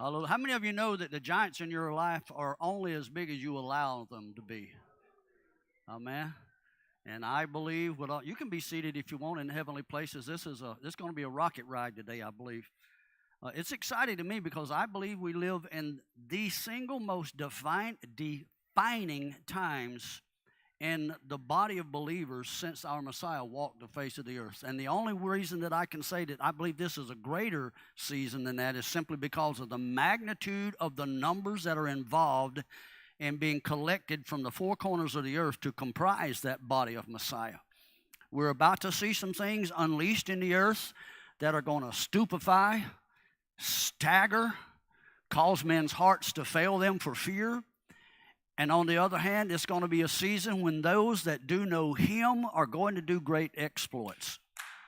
Hallelujah. How many of you know that the giants in your life are only as big as you allow them to be? Amen. And I believe you can be seated if you want in heavenly places. This is going to be a rocket ride today, I believe. It's exciting to me because I believe we live in the single most defining times in the body of believers since our Messiah walked the face of the earth. And the only reason that I can say that I believe this is a greater season than that is simply because of the magnitude of the numbers that are involved in being collected from the four corners of the earth to comprise that body of Messiah. We're about to see some things unleashed in the earth that are going to stupefy, stagger, cause men's hearts to fail them for fear. And on the other hand, it's going to be a season when those that do know Him are going to do great exploits.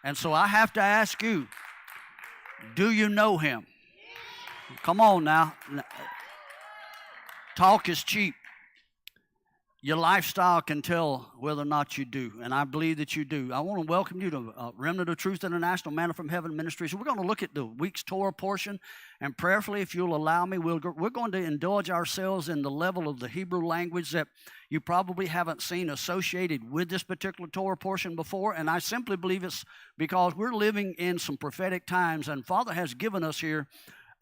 And so I have to ask you, do you know Him? Come on now. Talk is cheap. Your lifestyle can tell whether or not you do, and I believe that you do. I want to welcome you to Remnant of Truth International Manna from Heaven Ministries. We're going to look at the week's Torah portion, and prayerfully, if you'll allow me, we're going to indulge ourselves in the level of the Hebrew language that you probably haven't seen associated with this particular Torah portion before, and I simply believe it's because we're living in some prophetic times, and Father has given us here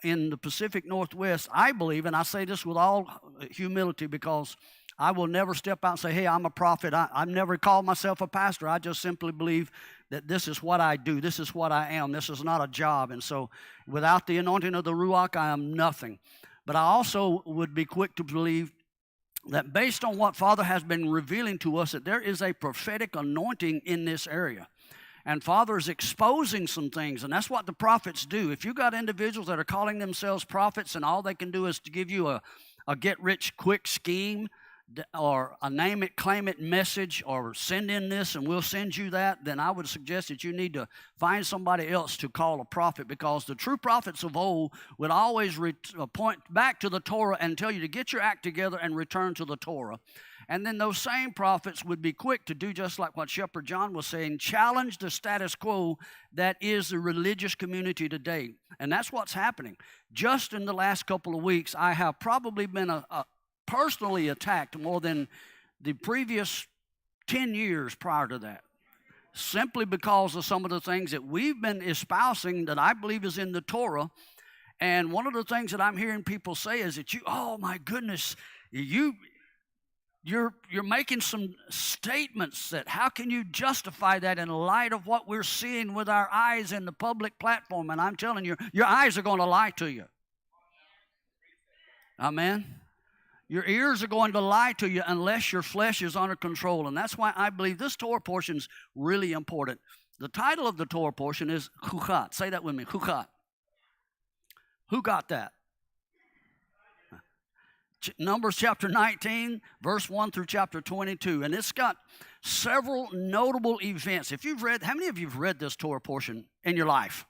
in the Pacific Northwest, I believe, and I say this with all humility because I will never step out and say, hey, I'm a prophet. I've never called myself a pastor. I just simply believe that this is what I do. This is what I am. This is not a job. And so without the anointing of the Ruach, I am nothing. But I also would be quick to believe that based on what Father has been revealing to us, that there is a prophetic anointing in this area. And Father is exposing some things, and that's what the prophets do. If you got individuals that are calling themselves prophets and all they can do is to give you a get-rich-quick scheme, or a name it, claim it message, or send in this and we'll send you that, then I would suggest that you need to find somebody else to call a prophet, because the true prophets of old would always point back to the Torah and tell you to get your act together and return to the Torah. And then those same prophets would be quick to do just like what Shepherd John was saying, challenge the status quo that is the religious community today. And that's what's happening. Just in the last couple of weeks, I have probably been personally attacked more than the previous 10 years prior to that, simply because of some of the things that we've been espousing that I believe is in the Torah. And one of the things that I'm hearing people say is that oh my goodness, you're making some statements that how can you justify that in light of what we're seeing with our eyes in the public platform? And I'm telling you, your eyes are going to lie to you. Amen. Your ears are going to lie to you unless your flesh is under control. And that's why I believe this Torah portion is really important. The title of the Torah portion is Chukat. Say that with me, Chukat. Who got that? Numbers chapter 19, verse 1 through chapter 22. And it's got several notable events. If you've read, how many of you have read this Torah portion in your life?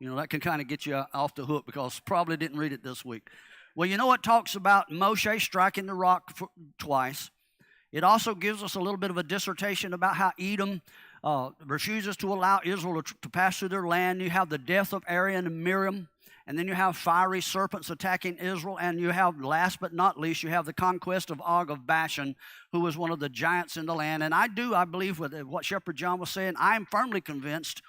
You know, that can kind of get you off the hook because probably didn't read it this week. Well, you know, it talks about Moshe striking the rock twice. It also gives us a little bit of a dissertation about how Edom refuses to allow Israel to pass through their land. You have the death of Aaron and Miriam, and then you have fiery serpents attacking Israel, and you have, last but not least, you have the conquest of Og of Bashan, who was one of the giants in the land. And I believe with what Shepherd John was saying, I am firmly convinced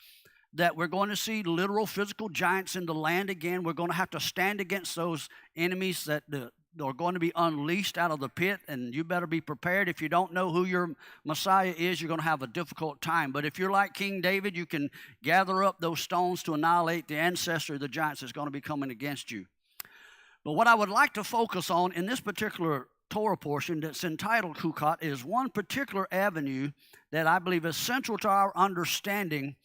that we're going to see literal physical giants in the land again. We're going to have to stand against those enemies that are going to be unleashed out of the pit, and you better be prepared. If you don't know who your Messiah is, you're going to have a difficult time. But if you're like King David, you can gather up those stones to annihilate the ancestor of the giants that's going to be coming against you. But what I would like to focus on in this particular Torah portion that's entitled Chukat is one particular avenue that I believe is central to our understanding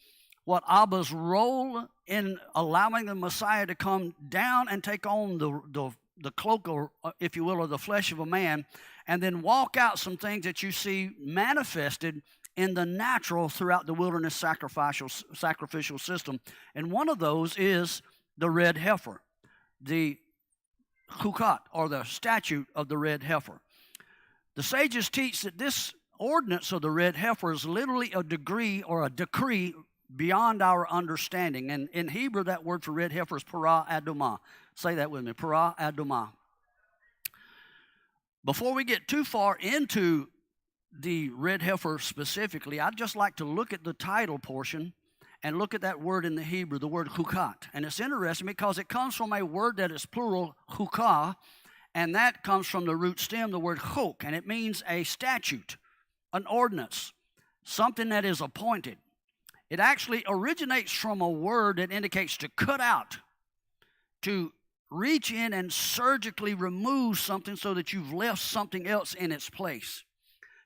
what Abba's role in allowing the Messiah to come down and take on the cloak, or if you will, or the flesh of a man, and then walk out some things that you see manifested in the natural throughout the wilderness sacrificial system. And one of those is the red heifer, the Chukat, or the statute of the red heifer. The sages teach that this ordinance of the red heifer is literally a decree beyond our understanding. And in Hebrew, that word for red heifer is para adumah. Say that with me, para adumah. Before we get too far into the red heifer specifically, I'd just like to look at the title portion and look at that word in the Hebrew, the word chukat. And it's interesting because it comes from a word that is plural, chukah, and that comes from the root stem, the word chok, and it means a statute, an ordinance, something that is appointed. It actually originates from a word that indicates to cut out, to reach in and surgically remove something so that you've left something else in its place.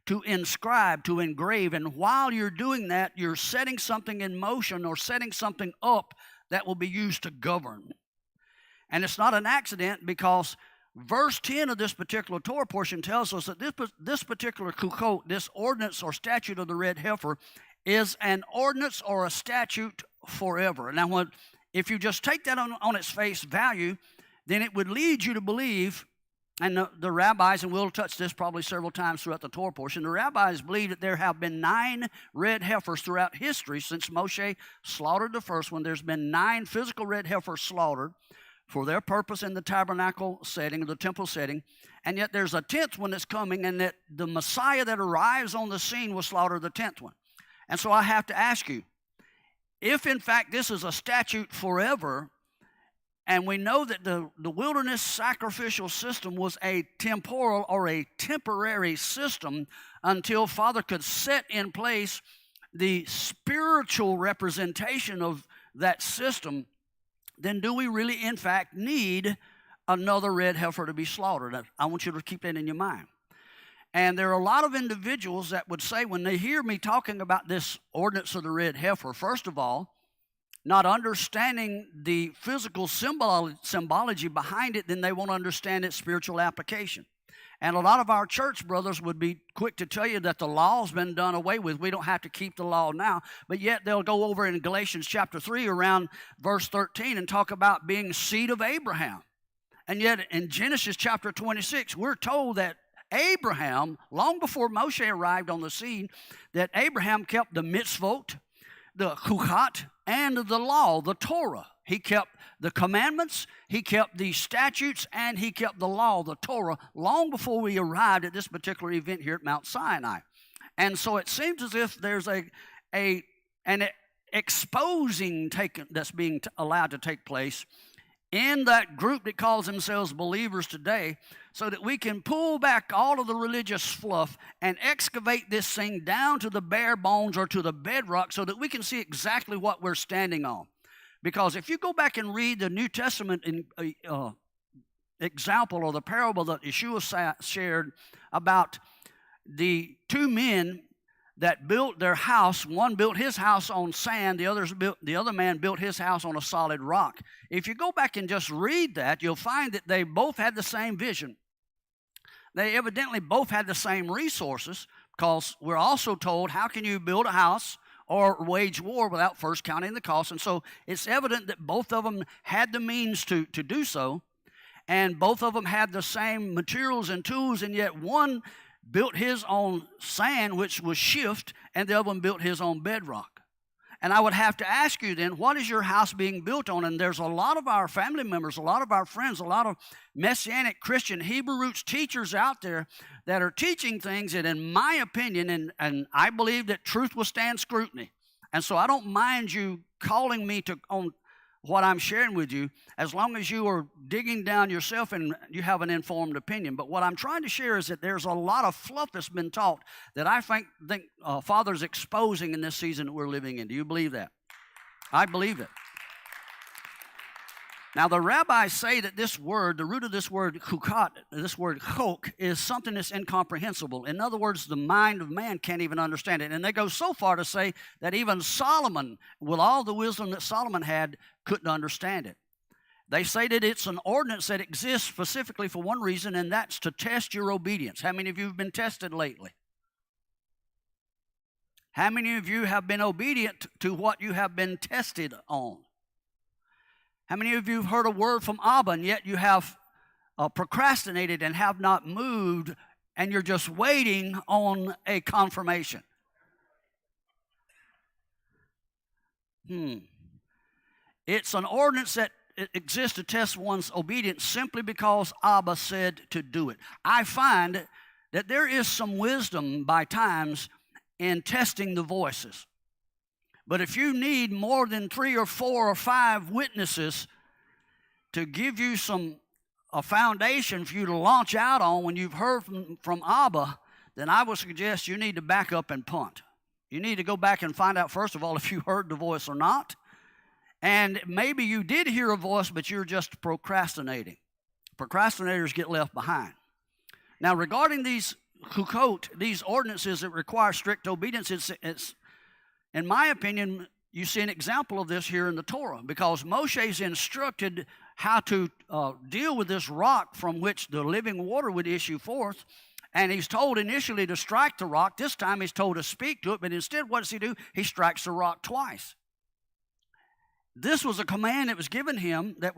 To inscribe, to engrave, and while you're doing that, you're setting something in motion or setting something up that will be used to govern. And it's not an accident because verse 10 of this particular Torah portion tells us that this particular kukot, this ordinance or statute of the red heifer, is an ordinance or a statute forever. Now, if you just take that on its face value, then it would lead you to believe, and the rabbis, and we'll touch this probably several times throughout the Torah portion, the rabbis believe that there have been 9 red heifers throughout history since Moshe slaughtered the first one. There's been 9 physical red heifers slaughtered for their purpose in the tabernacle setting, the temple setting, and yet there's a 10th one that's coming, and that the Messiah that arrives on the scene will slaughter the 10th one. And so I have to ask you, if in fact this is a statute forever, and we know that the wilderness sacrificial system was a temporal or a temporary system until Father could set in place the spiritual representation of that system, then do we really in fact need another red heifer to be slaughtered? I want you to keep that in your mind. And there are a lot of individuals that would say when they hear me talking about this ordinance of the red heifer, first of all, not understanding the physical symbology behind it, then they won't understand its spiritual application. And a lot of our church brothers would be quick to tell you that the law's been done away with. We don't have to keep the law now. But yet they'll go over in Galatians chapter 3 around verse 13 and talk about being seed of Abraham. And yet in Genesis chapter 26, we're told that Abraham, long before Moshe arrived on the scene, that Abraham kept the mitzvot, the chukat, and the law, the Torah. He kept the commandments, he kept the statutes, and he kept the law, the Torah, long before we arrived at this particular event here at Mount Sinai. And so it seems as if there's an exposing that's being allowed to take place in that group that calls themselves believers today, so that we can pull back all of the religious fluff and excavate this thing down to the bare bones or to the bedrock so that we can see exactly what we're standing on. Because if you go back and read the New Testament example or the parable that Yeshua shared about the 2 men that built their house, one built his house on sand, the other man built his house on a solid rock. If you go back and just read that, you'll find that they both had the same vision. They evidently both had the same resources, because we're also told, how can you build a house or wage war without first counting the cost? And so it's evident that both of them had the means to do so, and both of them had the same materials and tools, and yet one built his on sand, which was shift, and the other one built his on bedrock. And I would have to ask you then, what is your house being built on? And there's a lot of our family members, a lot of our friends, a lot of Messianic Christian Hebrew roots teachers out there that are teaching things that, in my opinion, and I believe that truth will stand scrutiny. And so I don't mind you calling me on what I'm sharing with you, as long as you are digging down yourself and you have an informed opinion. But what I'm trying to share is that there's a lot of fluff that's been taught that I think Father's exposing in this season that we're living in. Do you believe that? I believe it. Now, the rabbis say that this word, the root of this word chukat, this word chok, is something that's incomprehensible. In other words, the mind of man can't even understand it. And they go so far to say that even Solomon, with all the wisdom that Solomon had, couldn't understand it. They say that it's an ordinance that exists specifically for one reason, and that's to test your obedience. How many of you have been tested lately? How many of you have been obedient to what you have been tested on? How many of you have heard a word from Abba, and yet you have procrastinated and have not moved, and you're just waiting on a confirmation? It's an ordinance that exists to test one's obedience simply because Abba said to do it. I find that there is some wisdom by times in testing the voices. But if you need more than 3 or 4 or 5 witnesses to give you a foundation for you to launch out on when you've heard from Abba, then I would suggest you need to back up and punt. You need to go back and find out, first of all, if you heard the voice or not. And maybe you did hear a voice, but you're just procrastinating. Procrastinators get left behind. Now, regarding these Chukat, these ordinances that require strict obedience, it's in my opinion, you see an example of this here in the Torah, because Moshe is instructed how to deal with this rock from which the living water would issue forth. And he's told initially to strike the rock. This time he's told to speak to it, but instead what does he do? He strikes the rock twice. This was a command that was given him that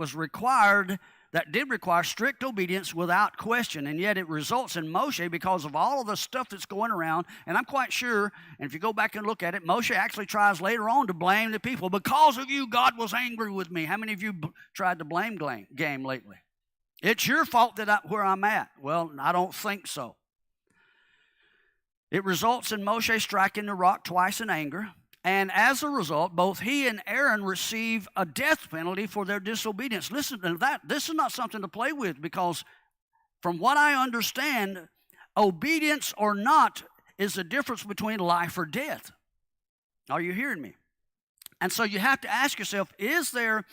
did require strict obedience without question, and yet it results in Moshe, because of all of the stuff that's going around, and I'm quite sure, and if you go back and look at it, Moshe actually tries later on to blame the people. Because of you, God was angry with me. How many of you tried the blame game lately? It's your fault that where I'm at. Well, I don't think so. It results in Moshe striking the rock twice in anger. And as a result, both he and Aaron receive a death penalty for their disobedience. Listen to that. This is not something to play with, because from what I understand, obedience or not is the difference between life or death. Are you hearing me? And so you have to ask yourself, is there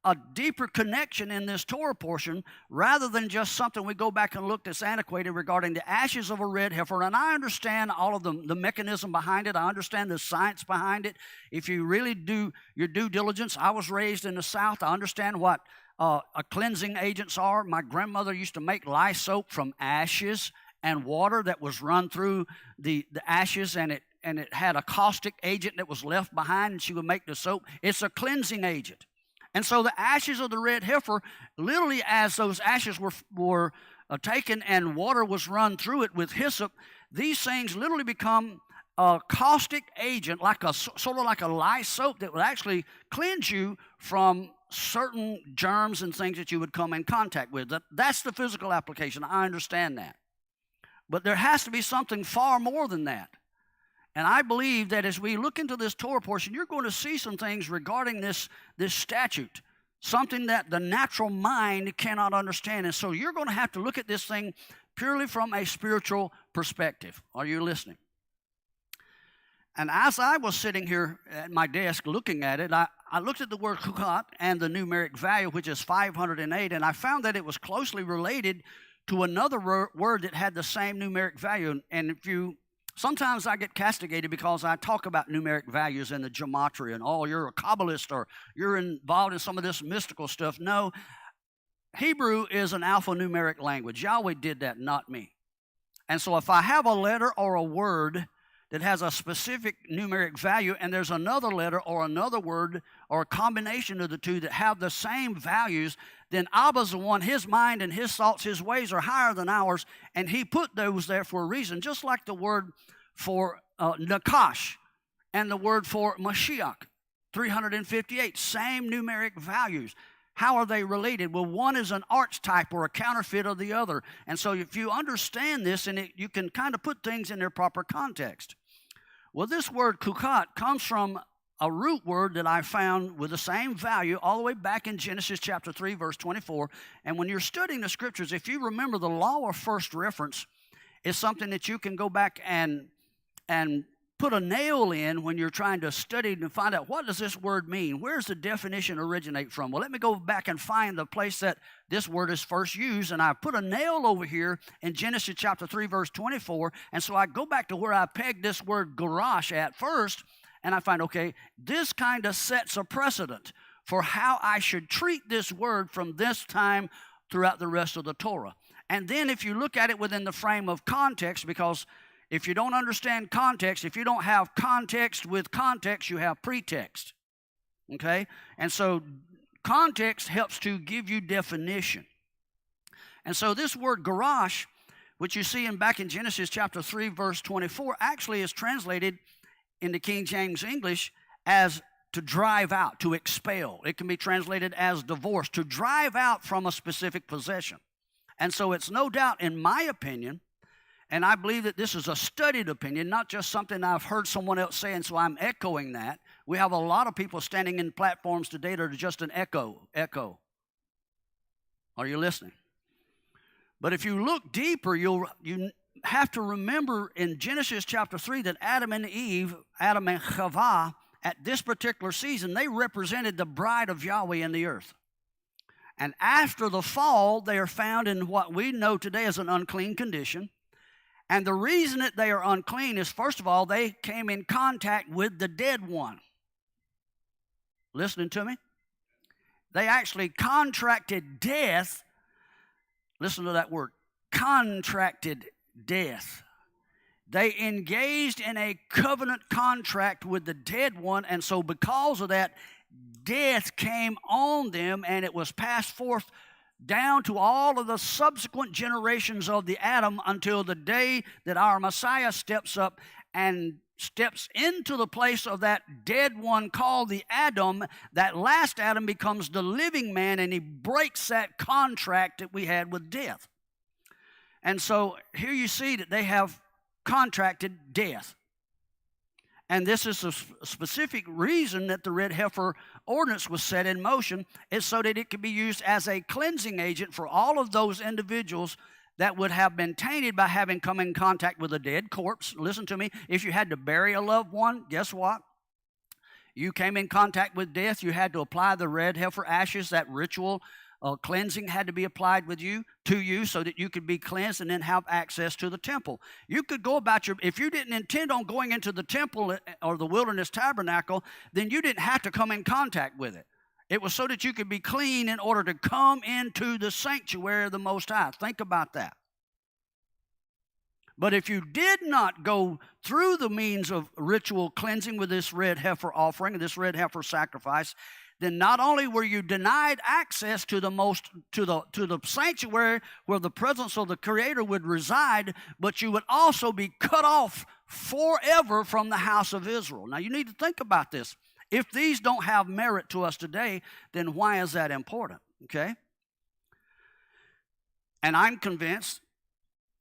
a deeper connection in this Torah portion rather than just something we go back and look that's antiquated regarding the ashes of a red heifer? And I understand all of the mechanism behind it. I understand the science behind it. If you really do your due diligence, I was raised in the South. I understand what cleansing agents are. My grandmother used to make lye soap from ashes and water that was run through the ashes, and it had a caustic agent that was left behind, and she would make the soap. It's a cleansing agent. And so the ashes of the red heifer, literally as those ashes were taken and water was run through it with hyssop, these things literally become a caustic agent, sort of like a lye soap that would actually cleanse you from certain germs and things that you would come in contact with. That's the physical application. I understand that. But there has to be something far more than that. And I believe that as we look into this Torah portion, you're going to see some things regarding this statute, something that the natural mind cannot understand. And so you're going to have to look at this thing purely from a spiritual perspective. Are you listening? And as I was sitting here at my desk looking at it, I looked at the word Chukat and the numeric value, which is 508, and I found that it was closely related to another word that had the same numeric value. And sometimes I get castigated because I talk about numeric values and the gematria and, oh, you're a Kabbalist or you're involved in some of this mystical stuff. No, Hebrew is an alphanumeric language. Yahweh did that, not me. And so if I have a letter or a word that has a specific numeric value and there's another letter or another word or a combination of the two that have the same values, then Abba's the one, his mind and his thoughts, his ways are higher than ours, and he put those there for a reason, just like the word for Nakash and the word for Mashiach, 358, same numeric values. How are they related? Well, one is an archetype or a counterfeit of the other. And so if you understand this, and you can kind of put things in their proper context. Well, this word Chukat comes from a root word that I found with the same value all the way back in Genesis chapter 3, verse 24. And when you're studying the scriptures, if you remember, the law of first reference is something that you can go back and put a nail in when you're trying to study and find out, what does this word mean? Where's the definition originate from? Well, let me go back and find the place that this word is first used, and I put a nail over here in Genesis chapter 3, verse 24, and so I go back to where I pegged this word garash at first, and I find, okay, this kind of sets a precedent for how I should treat this word from this time throughout the rest of the Torah. And then if you look at it within the frame of context, because if you don't understand context, if you don't have context with context, you have pretext, okay? And so context helps to give you definition. And so this word garash, which you see back in Genesis chapter 3, verse 24, actually is translated into King James English as to drive out, to expel. It can be translated as divorce, to drive out from a specific possession. And so it's no doubt, in my opinion, and I believe that this is a studied opinion, not just something I've heard someone else say, and so I'm echoing that. We have a lot of people standing in platforms today that are just an echo. Are you listening? But if you look deeper, you have to remember in Genesis chapter 3 that Adam and Chava, at this particular season, they represented the bride of Yahweh in the earth. And after the fall, they are found in what we know today as an unclean condition. And the reason that they are unclean is, first of all, they came in contact with the dead one. Listening to me? They actually contracted death. Listen to that word, contracted death. They engaged in a covenant contract with the dead one, and so because of that, death came on them, and it was passed forth down to all of the subsequent generations of the Adam until the day that our Messiah steps up and steps into the place of that dead one called the Adam. That last Adam becomes the living man, and he breaks that contract that we had with death. And so here you see that they have contracted death. And this is a specific reason that the red heifer ordinance was set in motion, is so that it could be used as a cleansing agent for all of those individuals that would have been tainted by having come in contact with a dead corpse. Listen to me. If you had to bury a loved one, guess what? You came in contact with death. You had to apply the red heifer ashes. That ritual cleansing had to be applied to you so that you could be cleansed and then have access to the temple. You could go about if you didn't intend on going into the temple or the wilderness tabernacle, then you didn't have to come in contact with it. It was so that you could be clean in order to come into the sanctuary of the Most High. Think about that. But if you did not go through the means of ritual cleansing with this red heifer offering, this red heifer sacrifice, then not only were you denied access to the sanctuary where the presence of the Creator would reside, but you would also be cut off forever from the house of Israel. Now you need to think about this. If these don't have merit to us today, then why is that important? Okay? And I'm convinced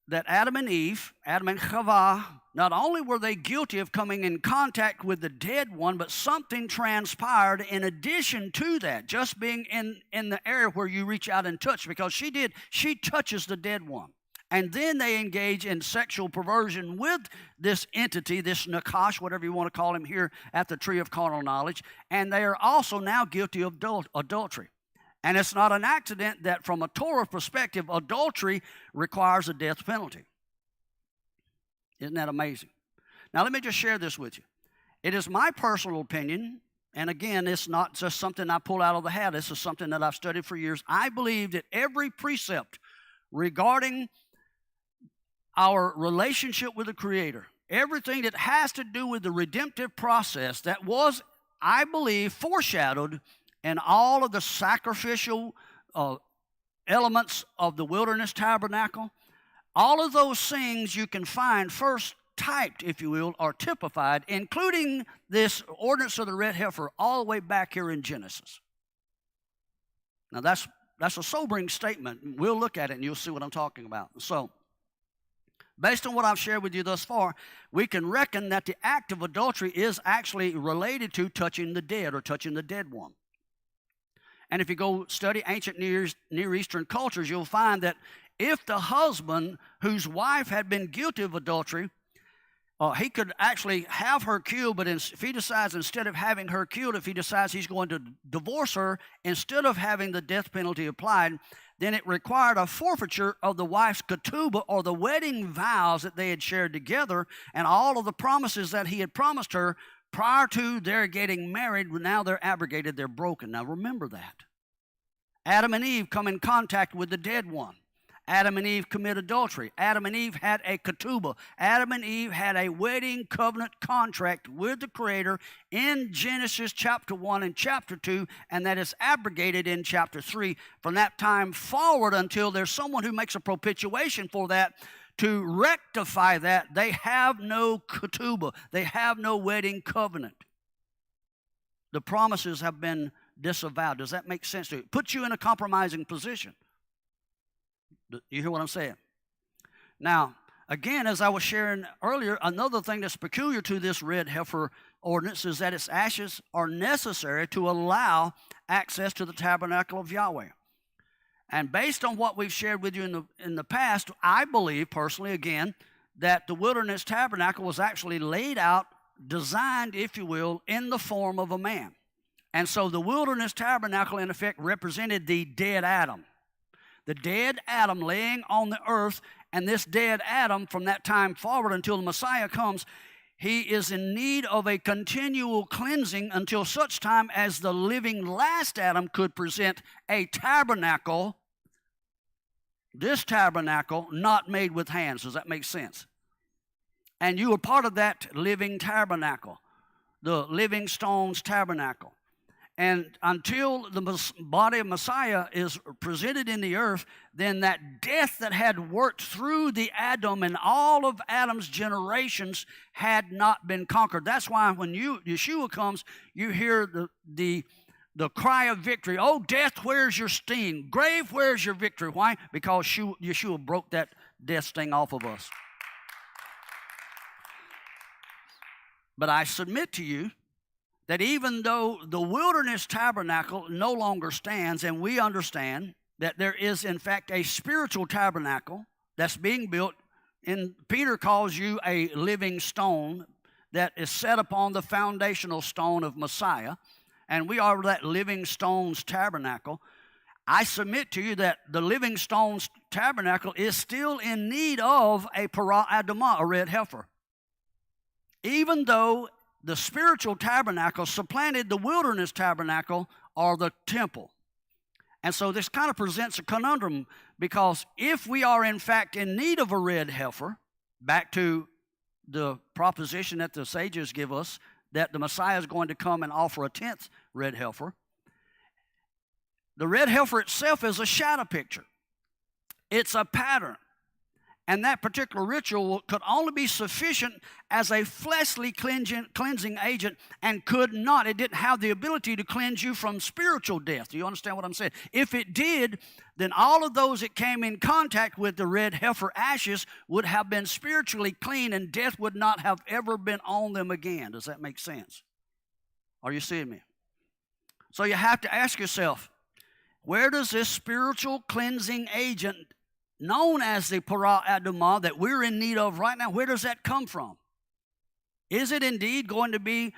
that Adam and Chava, not only were they guilty of coming in contact with the dead one, but something transpired in addition to that, just being in the area where you reach out and touch, because she touches the dead one. And then they engage in sexual perversion with this entity, this Nakash, whatever you want to call him here at the tree of carnal knowledge, and they are also now guilty of adultery. And it's not an accident that from a Torah perspective, adultery requires a death penalty. Isn't that amazing? Now let me just share this with you. It is my personal opinion, and again, it's not just something I pull out of the hat. This is something that I've studied for years. I believe that every precept regarding our relationship with the Creator, everything that has to do with the redemptive process that was, I believe, foreshadowed in all of the sacrificial elements of the wilderness tabernacle, all of those things you can find first typed, if you will, or typified, including this ordinance of the red heifer all the way back here in Genesis. Now that's a sobering statement. We'll look at it and you'll see what I'm talking about. So, based on what I've shared with you thus far, we can reckon that the act of adultery is actually related to touching the dead or touching the dead one. And if you go study ancient Near Eastern cultures, you'll find that if the husband whose wife had been guilty of adultery, he could actually have her killed, but if he decides, instead of having her killed, if he decides he's going to divorce her, instead of having the death penalty applied, then it required a forfeiture of the wife's ketubah, or the wedding vows that they had shared together, and all of the promises that he had promised her prior to their getting married. Now they're abrogated, they're broken. Now remember that. Adam and Eve come in contact with the dead one. Adam and Eve commit adultery. Adam and Eve had a ketubah. Adam and Eve had a wedding covenant contract with the Creator in Genesis chapter 1 and chapter 2, and that is abrogated in chapter 3. From that time forward until there's someone who makes a propitiation for that, to rectify that, they have no ketubah. They have no wedding covenant. the promises have been disavowed. Does that make sense to you? It puts you in a compromising position. You hear what I'm saying? Now, again, as I was sharing earlier, another thing that's peculiar to this red heifer ordinance is that its ashes are necessary to allow access to the tabernacle of Yahweh. And based on what we've shared with you in the past, I believe personally, again, that the wilderness tabernacle was actually laid out, designed, if you will, in the form of a man. And so the wilderness tabernacle, in effect, represented the dead Adam. The dead Adam laying on the earth, and this dead Adam, from that time forward until the Messiah comes, he is in need of a continual cleansing until such time as the living last Adam could present a tabernacle, this tabernacle, not made with hands. Does that make sense? And you were part of that living tabernacle, the living stones tabernacle. And until the body of Messiah is presented in the earth, then that death that had worked through the Adam and all of Adam's generations had not been conquered. That's why when Yeshua comes, you hear the cry of victory. Oh, death, where's your sting? Grave, where's your victory? Why? Because Yeshua broke that death sting off of us. But I submit to you that even though the wilderness tabernacle no longer stands, and we understand that there is in fact a spiritual tabernacle that's being built, and Peter calls you a living stone that is set upon the foundational stone of Messiah, and we are that living stones tabernacle. I submit to you that the living stones tabernacle is still in need of a parah adamah, a red heifer. Even though the spiritual tabernacle supplanted the wilderness tabernacle or the temple. And so this kind of presents a conundrum, because if we are in fact in need of a red heifer, back to the proposition that the sages give us, that the Messiah is going to come and offer a 10th red heifer, the red heifer itself is a shadow picture. It's a pattern. And that particular ritual could only be sufficient as a fleshly cleansing agent, and it didn't have the ability to cleanse you from spiritual death. Do you understand what I'm saying? If it did, then all of those that came in contact with the red heifer ashes would have been spiritually clean, and death would not have ever been on them again. Does that make sense? Are you seeing me? So you have to ask yourself, where does this spiritual cleansing agent known as the parah adamah that we're in need of right now, where does that come from? Is it indeed going to be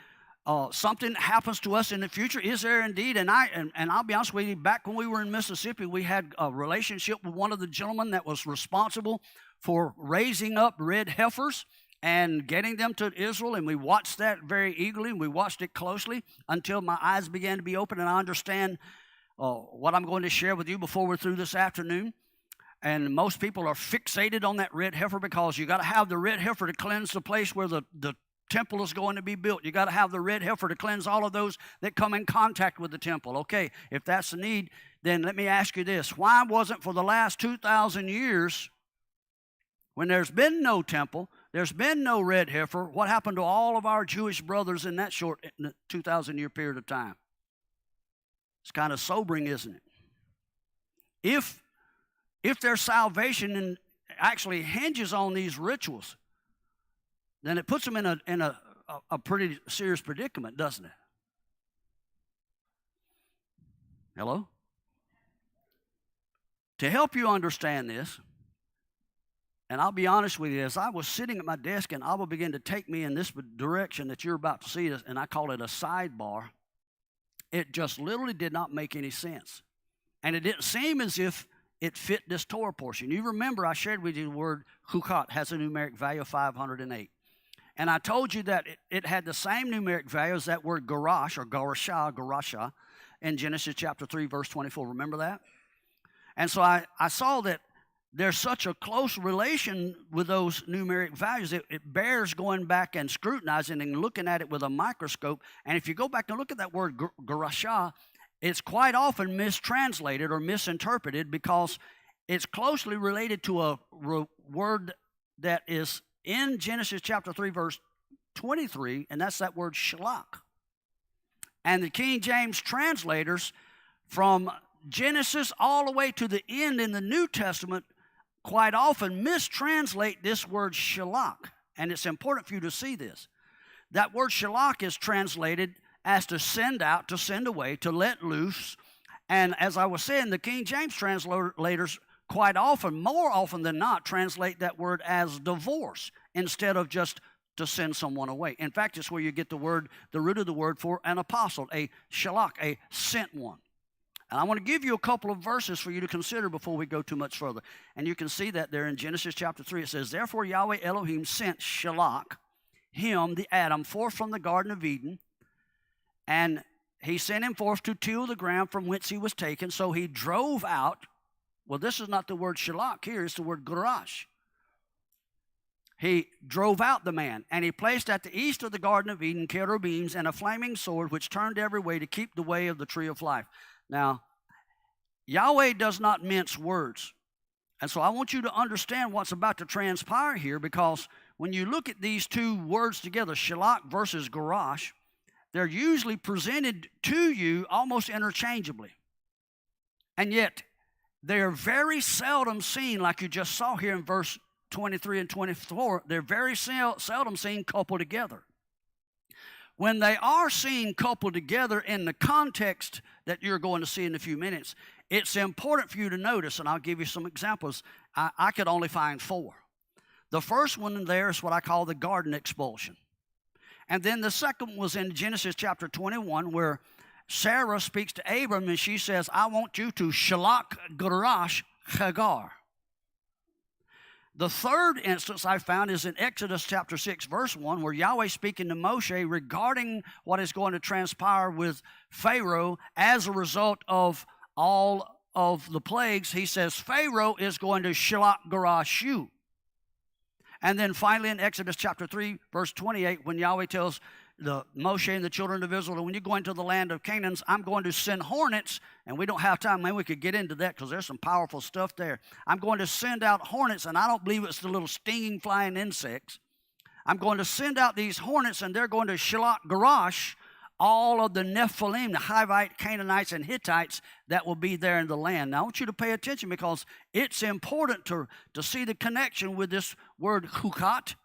something that happens to us in the future? Is there indeed? And I'll be honest with you, back when we were in Mississippi, we had a relationship with one of the gentlemen that was responsible for raising up red heifers and getting them to Israel, and we watched that very eagerly, and we watched it closely until my eyes began to be open, and I understand what I'm going to share with you before we're through this afternoon. And most people are fixated on that red heifer, because you got to have the red heifer to cleanse the place where the temple is going to be built. You got to have the red heifer to cleanse all of those that come in contact with the temple. Okay, if that's the need, then let me ask you this. Why wasn't for the last 2,000 years, when there's been no temple, there's been no red heifer, what happened to all of our Jewish brothers in that short 2,000-year period of time? It's kind of sobering, isn't it? If their salvation actually hinges on these rituals, then it puts them in a pretty serious predicament, doesn't it? Hello? To help you understand this, and I'll be honest with you, as I was sitting at my desk and Abba began to take me in this direction that you're about to see, and I call it a sidebar, it just literally did not make any sense. And it didn't seem as if it fit this Torah portion. You remember I shared with you the word Chukat has a numeric value of 508. And I told you that it had the same numeric value as that word garash or garasha in Genesis chapter 3, verse 24. Remember that? And so I saw that there's such a close relation with those numeric values. It bears going back and scrutinizing and looking at it with a microscope. And if you go back and look at that word garasha, it's quite often mistranslated or misinterpreted, because it's closely related to a word that is in Genesis chapter 3, verse 23, and that's that word shalach. And the King James translators, from Genesis all the way to the end in the New Testament, quite often mistranslate this word shalak. And it's important for you to see this. That word shalak is translated as to send out, to send away, to let loose. And as I was saying, the King James translators quite often, more often than not, translate that word as divorce instead of just to send someone away. In fact, it's where you get the word, the root of the word for an apostle, a shalak, a sent one. And I want to give you a couple of verses for you to consider before we go too much further. And you can see that there in Genesis chapter 3. It says, "Therefore Yahweh Elohim sent Shalak, him, the Adam, forth from the Garden of Eden, and he sent him forth to till the ground from whence he was taken. So he drove out." Well, this is not the word Shalak here, it's the word Garash. He drove out the man, and he placed at the east of the Garden of Eden cherubims and a flaming sword which turned every way to keep the way of the tree of life. Now, Yahweh does not mince words. And so I want you to understand what's about to transpire here, because when you look at these two words together, Shalak versus Garash, they're usually presented to you almost interchangeably. And yet, they're very seldom seen, like you just saw here in verse 23 and 24, they're very seldom seen coupled together. When they are seen coupled together in the context that you're going to see in a few minutes, it's important for you to notice, and I'll give you some examples. I could only find 4. The first one in there is what I call the garden expulsion. And then the second was in Genesis chapter 21, where Sarah speaks to Abram and she says, "I want you to shalak garash Hagar." The third instance I found is in Exodus chapter 6, verse 1, where Yahweh speaking to Moshe regarding what is going to transpire with Pharaoh as a result of all of the plagues. He says, Pharaoh is going to shalak garash you. And then finally in Exodus chapter 3, verse 28, when Yahweh tells Moshe and the children of Israel, when you go into the land of Canaan, I'm going to send hornets, and we don't have time. Maybe we could get into that because there's some powerful stuff there. I'm going to send out hornets, and I don't believe it's the little stinging flying insects. I'm going to send out these hornets, and they're going to shalak garash all of the Nephilim, the Hivite, Canaanites, and Hittites that will be there in the land. Now, I want you to pay attention because it's important to see the connection with this word Chukat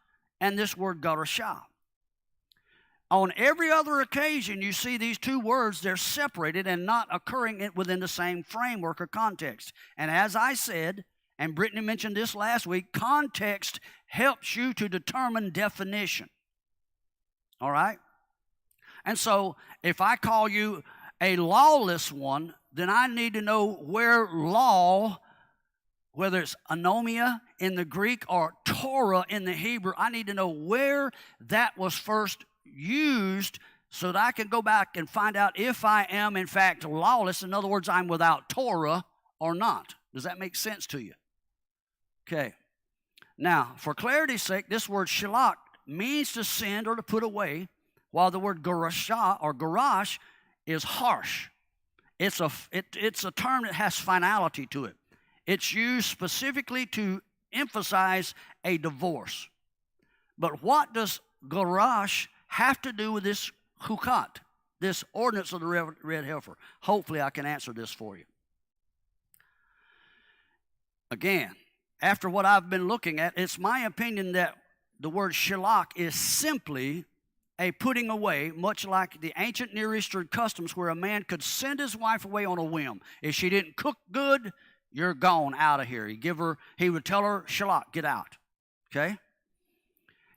and this word Garashah. On every other occasion, you see these two words, they're separated and not occurring within the same framework or context. And as I said, and Brittany mentioned this last week, context helps you to determine definition. All right? And so, if I call you a lawless one, then I need to know where law, whether it's anomia in the Greek or Torah in the Hebrew, I need to know where that was first used so that I can go back and find out if I am in fact lawless. In other words, I'm without Torah or not. Does that make sense to you? Okay. Now, for clarity's sake, this word shalak means to send or to put away, while the word garashah or garash is harsh. It's a term that has finality to it. It's used specifically to emphasize a divorce. But what does garash have to do with this chukat, this ordinance of the red heifer? Hopefully I can answer this for you. Again, after what I've been looking at, it's my opinion that the word shalak is simply a putting away, much like the ancient Near Eastern customs where a man could send his wife away on a whim. If she didn't cook good, you're gone out of here. He would tell her, shalak, get out. Okay?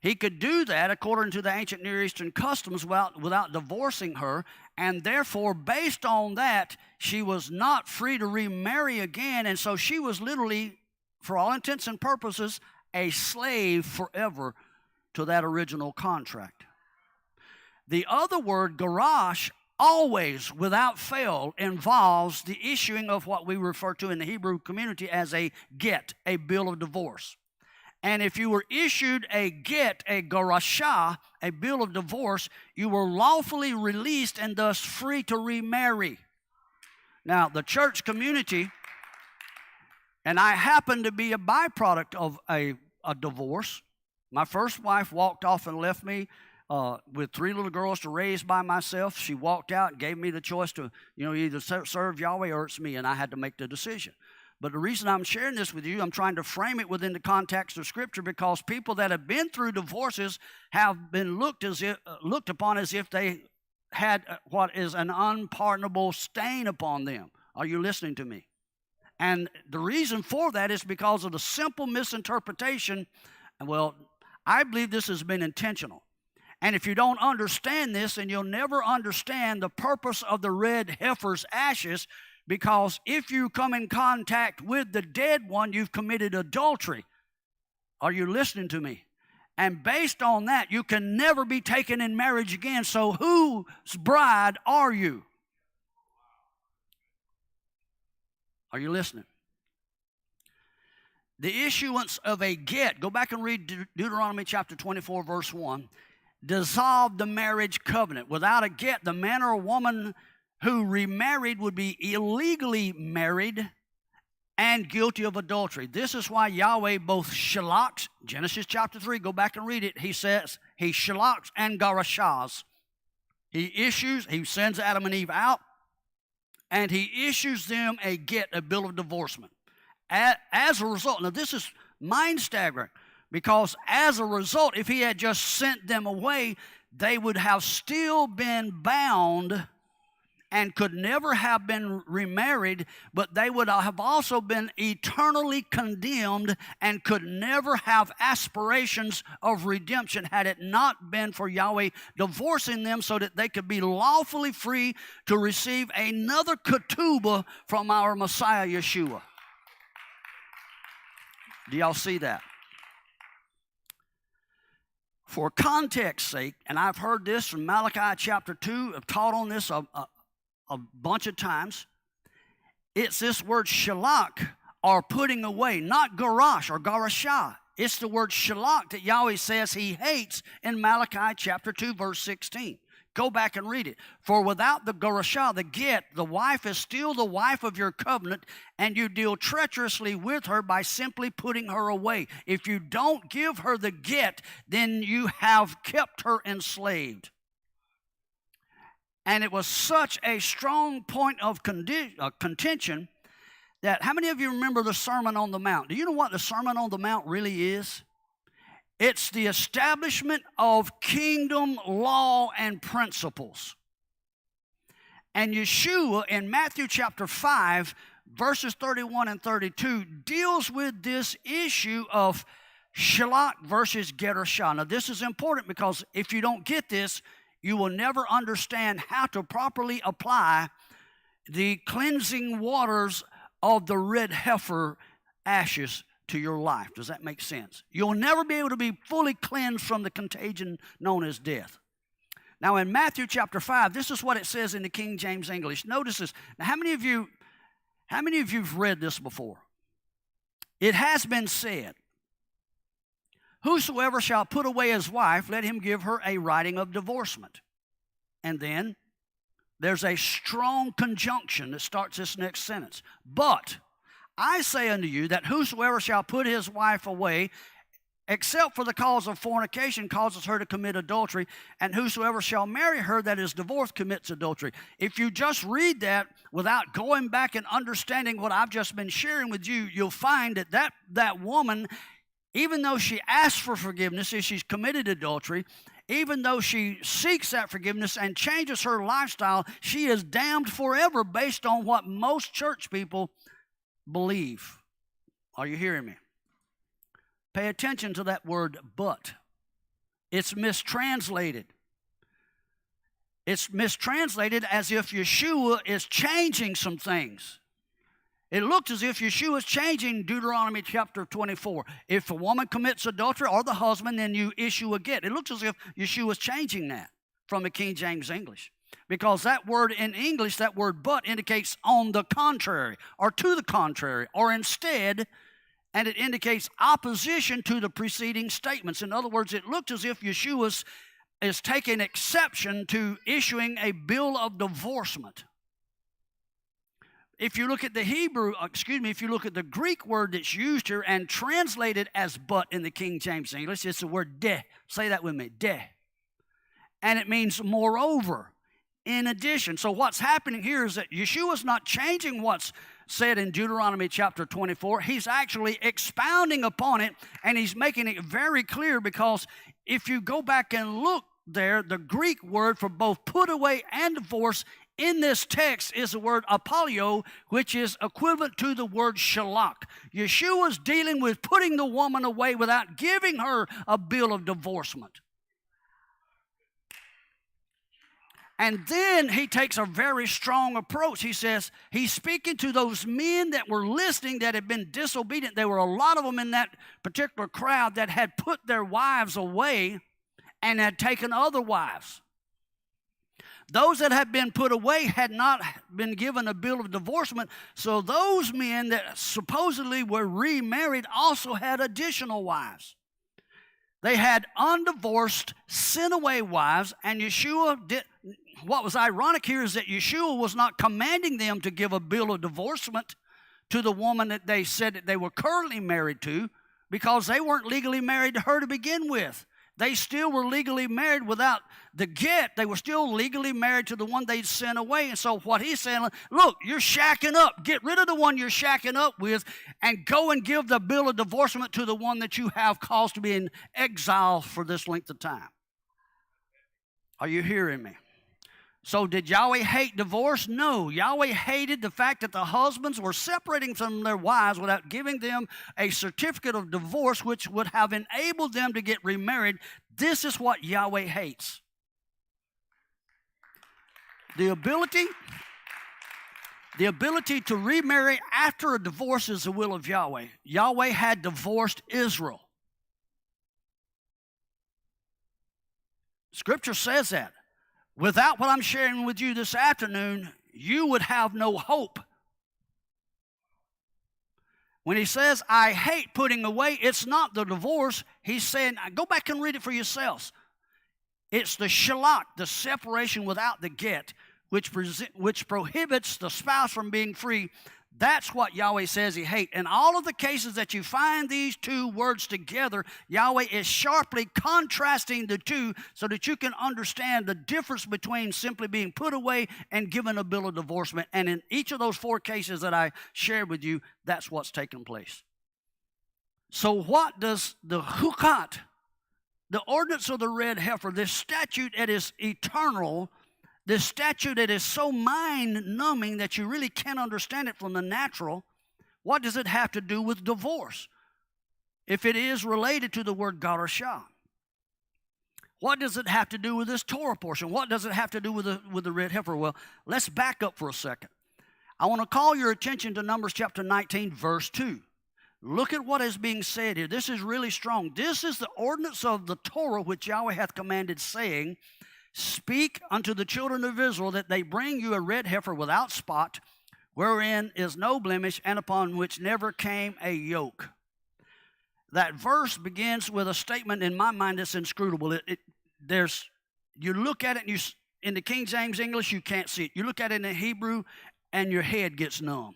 He could do that according to the ancient Near Eastern customs without divorcing her, and therefore, based on that, she was not free to remarry again, and so she was literally, for all intents and purposes, a slave forever to that original contract. The other word, garash, always, without fail, involves the issuing of what we refer to in the Hebrew community as a get, a bill of divorce. And if you were issued a get, a garashah, a bill of divorce, you were lawfully released and thus free to remarry. Now, the church community, and I happen to be a byproduct of a divorce. My first wife walked off and left me with 3 little girls to raise by myself. She walked out and gave me the choice to, either serve Yahweh or it's me, and I had to make the decision. But the reason I'm sharing this with you, I'm trying to frame it within the context of Scripture, because people that have been through divorces have been looked upon as if they had what is an unpardonable stain upon them. Are you listening to me? And the reason for that is because of the simple misinterpretation. Well, I believe this has been intentional. And if you don't understand this, then you'll never understand the purpose of the red heifer's ashes, because if you come in contact with the dead one, you've committed adultery. Are you listening to me? And based on that, you can never be taken in marriage again. So whose bride are you? Are you listening? The issuance of a get, go back and read Deuteronomy chapter 24, verse 1, dissolved the marriage covenant. Without a get, the man or woman who remarried would be illegally married and guilty of adultery. This is why Yahweh both shalaks, Genesis chapter 3, go back and read it. He says he shalaks and garashas. He sends Adam and Eve out, and he issues them a get, a bill of divorcement. As a result, now this is mind-staggering, because as a result, if he had just sent them away, they would have still been bound and could never have been remarried, but they would have also been eternally condemned and could never have aspirations of redemption had it not been for Yahweh divorcing them so that they could be lawfully free to receive another ketubah from our Messiah Yeshua. Do y'all see that? For context sake, and I've heard this from Malachi chapter 2, I've taught on this a bunch of times. It's this word shalak, or putting away, not garash or garashah. It's the word shalak that Yahweh says he hates in Malachi chapter 2, verse 16. Go back and read it. For without the garashah, the get, the wife is still the wife of your covenant, and you deal treacherously with her by simply putting her away. If you don't give her the get, then you have kept her enslaved. And it was such a strong point of contention that, how many of you remember the Sermon on the Mount? Do you know what the Sermon on the Mount really is? It's the establishment of kingdom law and principles. And Yeshua in Matthew chapter 5, verses 31 and 32, deals with this issue of shalak versus gerashah. Now, this is important, because if you don't get this, you will never understand how to properly apply the cleansing waters of the red heifer ashes to your life. Does that make sense? You'll never be able to be fully cleansed from the contagion known as death. Now, in Matthew chapter 5, this is what it says in the King James English. Notice this. Now, how many of you have read this before? It has been said, whosoever shall put away his wife, let him give her a writing of divorcement. And then there's a strong conjunction that starts this next sentence. But I say unto you that whosoever shall put his wife away, except for the cause of fornication, causes her to commit adultery, and whosoever shall marry her that is divorced commits adultery. If you just read that without going back and understanding what I've just been sharing with you, you'll find that woman, even though she asks for forgiveness if she's committed adultery, even though she seeks that forgiveness and changes her lifestyle, she is damned forever based on what most church people believe. Are you hearing me? Pay attention to that word but. It's mistranslated. It's mistranslated as if Yeshua is changing some things. It looks as if Yeshua is changing Deuteronomy chapter 24. If a woman commits adultery, or the husband, then you issue a get. It looks as if Yeshua is changing that from the King James English. Because that word in English, that word but, indicates on the contrary, or to the contrary, or instead, and it indicates opposition to the preceding statements. In other words, it looks as if Yeshua is taking exception to issuing a bill of divorcement. If you look at if you look at the Greek word that's used here and translated as but in the King James English, it's the word de. Say that with me, de. and it means moreover, in addition. So what's happening here is that Yeshua's not changing what's said in Deuteronomy chapter 24. He's actually expounding upon it, and he's making it very clear, because if you go back and look there, the Greek word for both put away and divorce in this text is the word apolio, which is equivalent to the word shalak. Yeshua's dealing with putting the woman away without giving her a bill of divorcement. And then he takes a very strong approach. He says, he's speaking to those men that were listening that had been disobedient. There were a lot of them in that particular crowd that had put their wives away and had taken other wives. Those that had been put away had not been given a bill of divorcement, so those men that supposedly were remarried also had additional wives. They had undivorced, sent-away wives, and Yeshua did. What was ironic here is that Yeshua was not commanding them to give a bill of divorcement to the woman that they said that they were currently married to, because they weren't legally married to her to begin with. They still were legally married without the get. They were still legally married to the one they'd sent away. And so what he's saying, look, you're shacking up. Get rid of the one you're shacking up with and go and give the bill of divorcement to the one that you have caused to be in exile for this length of time. Are you hearing me? So did Yahweh hate divorce? No. Yahweh hated the fact that the husbands were separating from their wives without giving them a certificate of divorce, which would have enabled them to get remarried. This is what Yahweh hates. The ability to remarry after a divorce is the will of Yahweh. Yahweh had divorced Israel. Scripture says that. Without what I'm sharing with you this afternoon, you would have no hope. When he says, I hate putting away, it's not the divorce. He's saying, go back and read it for yourselves. It's the shalak, the separation without the get, which prohibits the spouse from being free. That's what Yahweh says he hates. In all of the cases that you find these two words together, Yahweh is sharply contrasting the two so that you can understand the difference between simply being put away and given a bill of divorcement. And in each of those four cases that I shared with you, that's what's taken place. So what does the Chukat, the ordinance of the red heifer, this statute that is eternal, this statute that is so mind-numbing that you really can't understand it from the natural, what does it have to do with divorce? If it is related to the word garashah. What does it have to do with this Torah portion? What does it have to do with the red heifer? Well, let's back up for a second. I want to call your attention to Numbers chapter 19, verse 2. Look at what is being said here. This is really strong. This is the ordinance of the Torah which Yahweh hath commanded, saying, Speak unto the children of Israel that they bring you a red heifer without spot, wherein is no blemish, and upon which never came a yoke. That verse begins with a statement in my mind that's inscrutable. You look at it, in the King James English, you can't see it. You look at it in the Hebrew, and your head gets numb.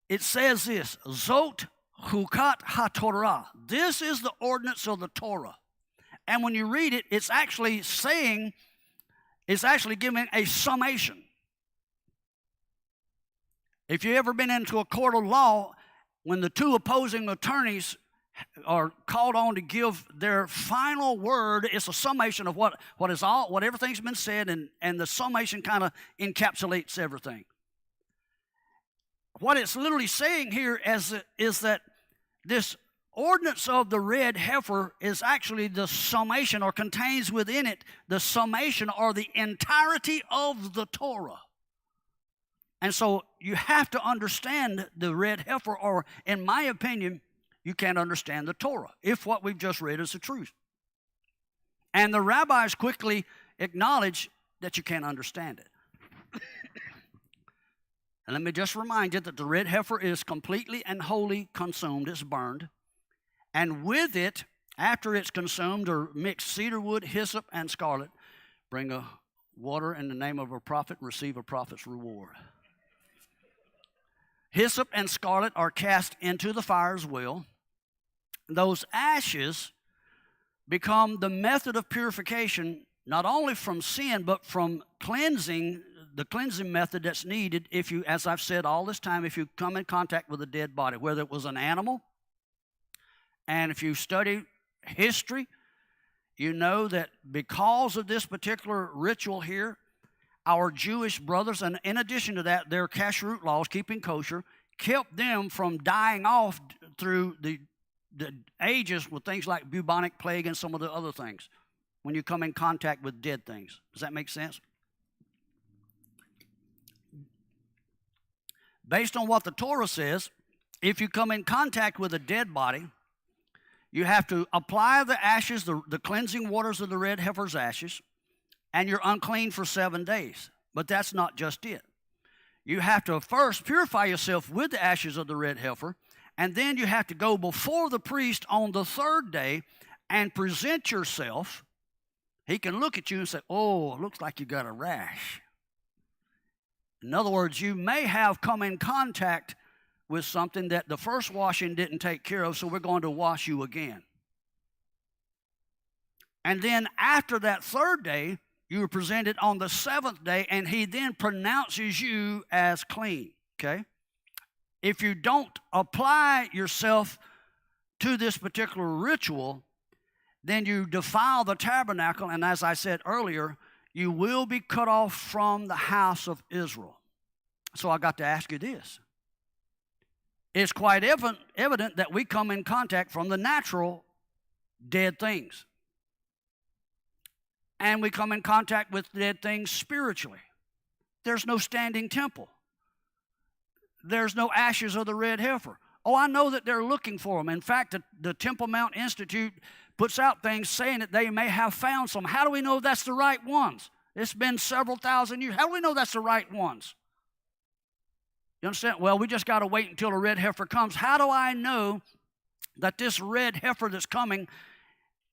It says this, Zot Chukat HaTorah. This is the ordinance of the Torah. And when you read it, it's actually giving a summation. If you've ever been into a court of law, when the two opposing attorneys are called on to give their final word, it's a summation of what everything's been said, and the summation kind of encapsulates everything. What it's literally saying here is that this ordinance of the red heifer is actually the summation, or contains within it the summation or the entirety of the Torah. And so you have to understand the red heifer, or in my opinion, you can't understand the Torah if what we've just read is the truth. And the rabbis quickly acknowledge that you can't understand it. And let me just remind you that the red heifer is completely and wholly consumed. It's burned. And with it, after it's consumed, or mixed cedar wood, hyssop, and scarlet, bring a water in the name of a prophet, receive a prophet's reward. Hyssop and scarlet are cast into the fire as well. Those ashes become the method of purification, not only from sin, but from cleansing, the cleansing method that's needed if you, as I've said all this time, if you come in contact with a dead body, whether it was an animal. And if you study history, you know that because of this particular ritual here, our Jewish brothers, and in addition to that, their kashrut laws, keeping kosher, kept them from dying off through the ages with things like bubonic plague and some of the other things when you come in contact with dead things. Does that make sense? Based on what the Torah says, if you come in contact with a dead body, you have to apply the ashes, the cleansing waters of the red heifer's ashes, and you're unclean for 7 days. But that's not just it. You have to first purify yourself with the ashes of the red heifer, and then you have to go before the priest on the 3rd day and present yourself. He can look at you and say, oh, it looks like you got a rash. In other words, you may have come in contact with something that the first washing didn't take care of, so we're going to wash you again. And then after that 3rd day, you were presented on the 7th day, and he then pronounces you as clean, okay? If you don't apply yourself to this particular ritual, then you defile the tabernacle, and as I said earlier, you will be cut off from the house of Israel. So I got to ask you this. It's quite evident that we come in contact from the natural dead things. And we come in contact with dead things spiritually. There's no standing temple. There's no ashes of the red heifer. Oh, I know that they're looking for them. In fact, the Temple Mount Institute puts out things saying that they may have found some. How do we know that's the right ones? It's been several thousand years. How do we know that's the right ones? You understand? Well, we just got to wait until a red heifer comes. How do I know that this red heifer that's coming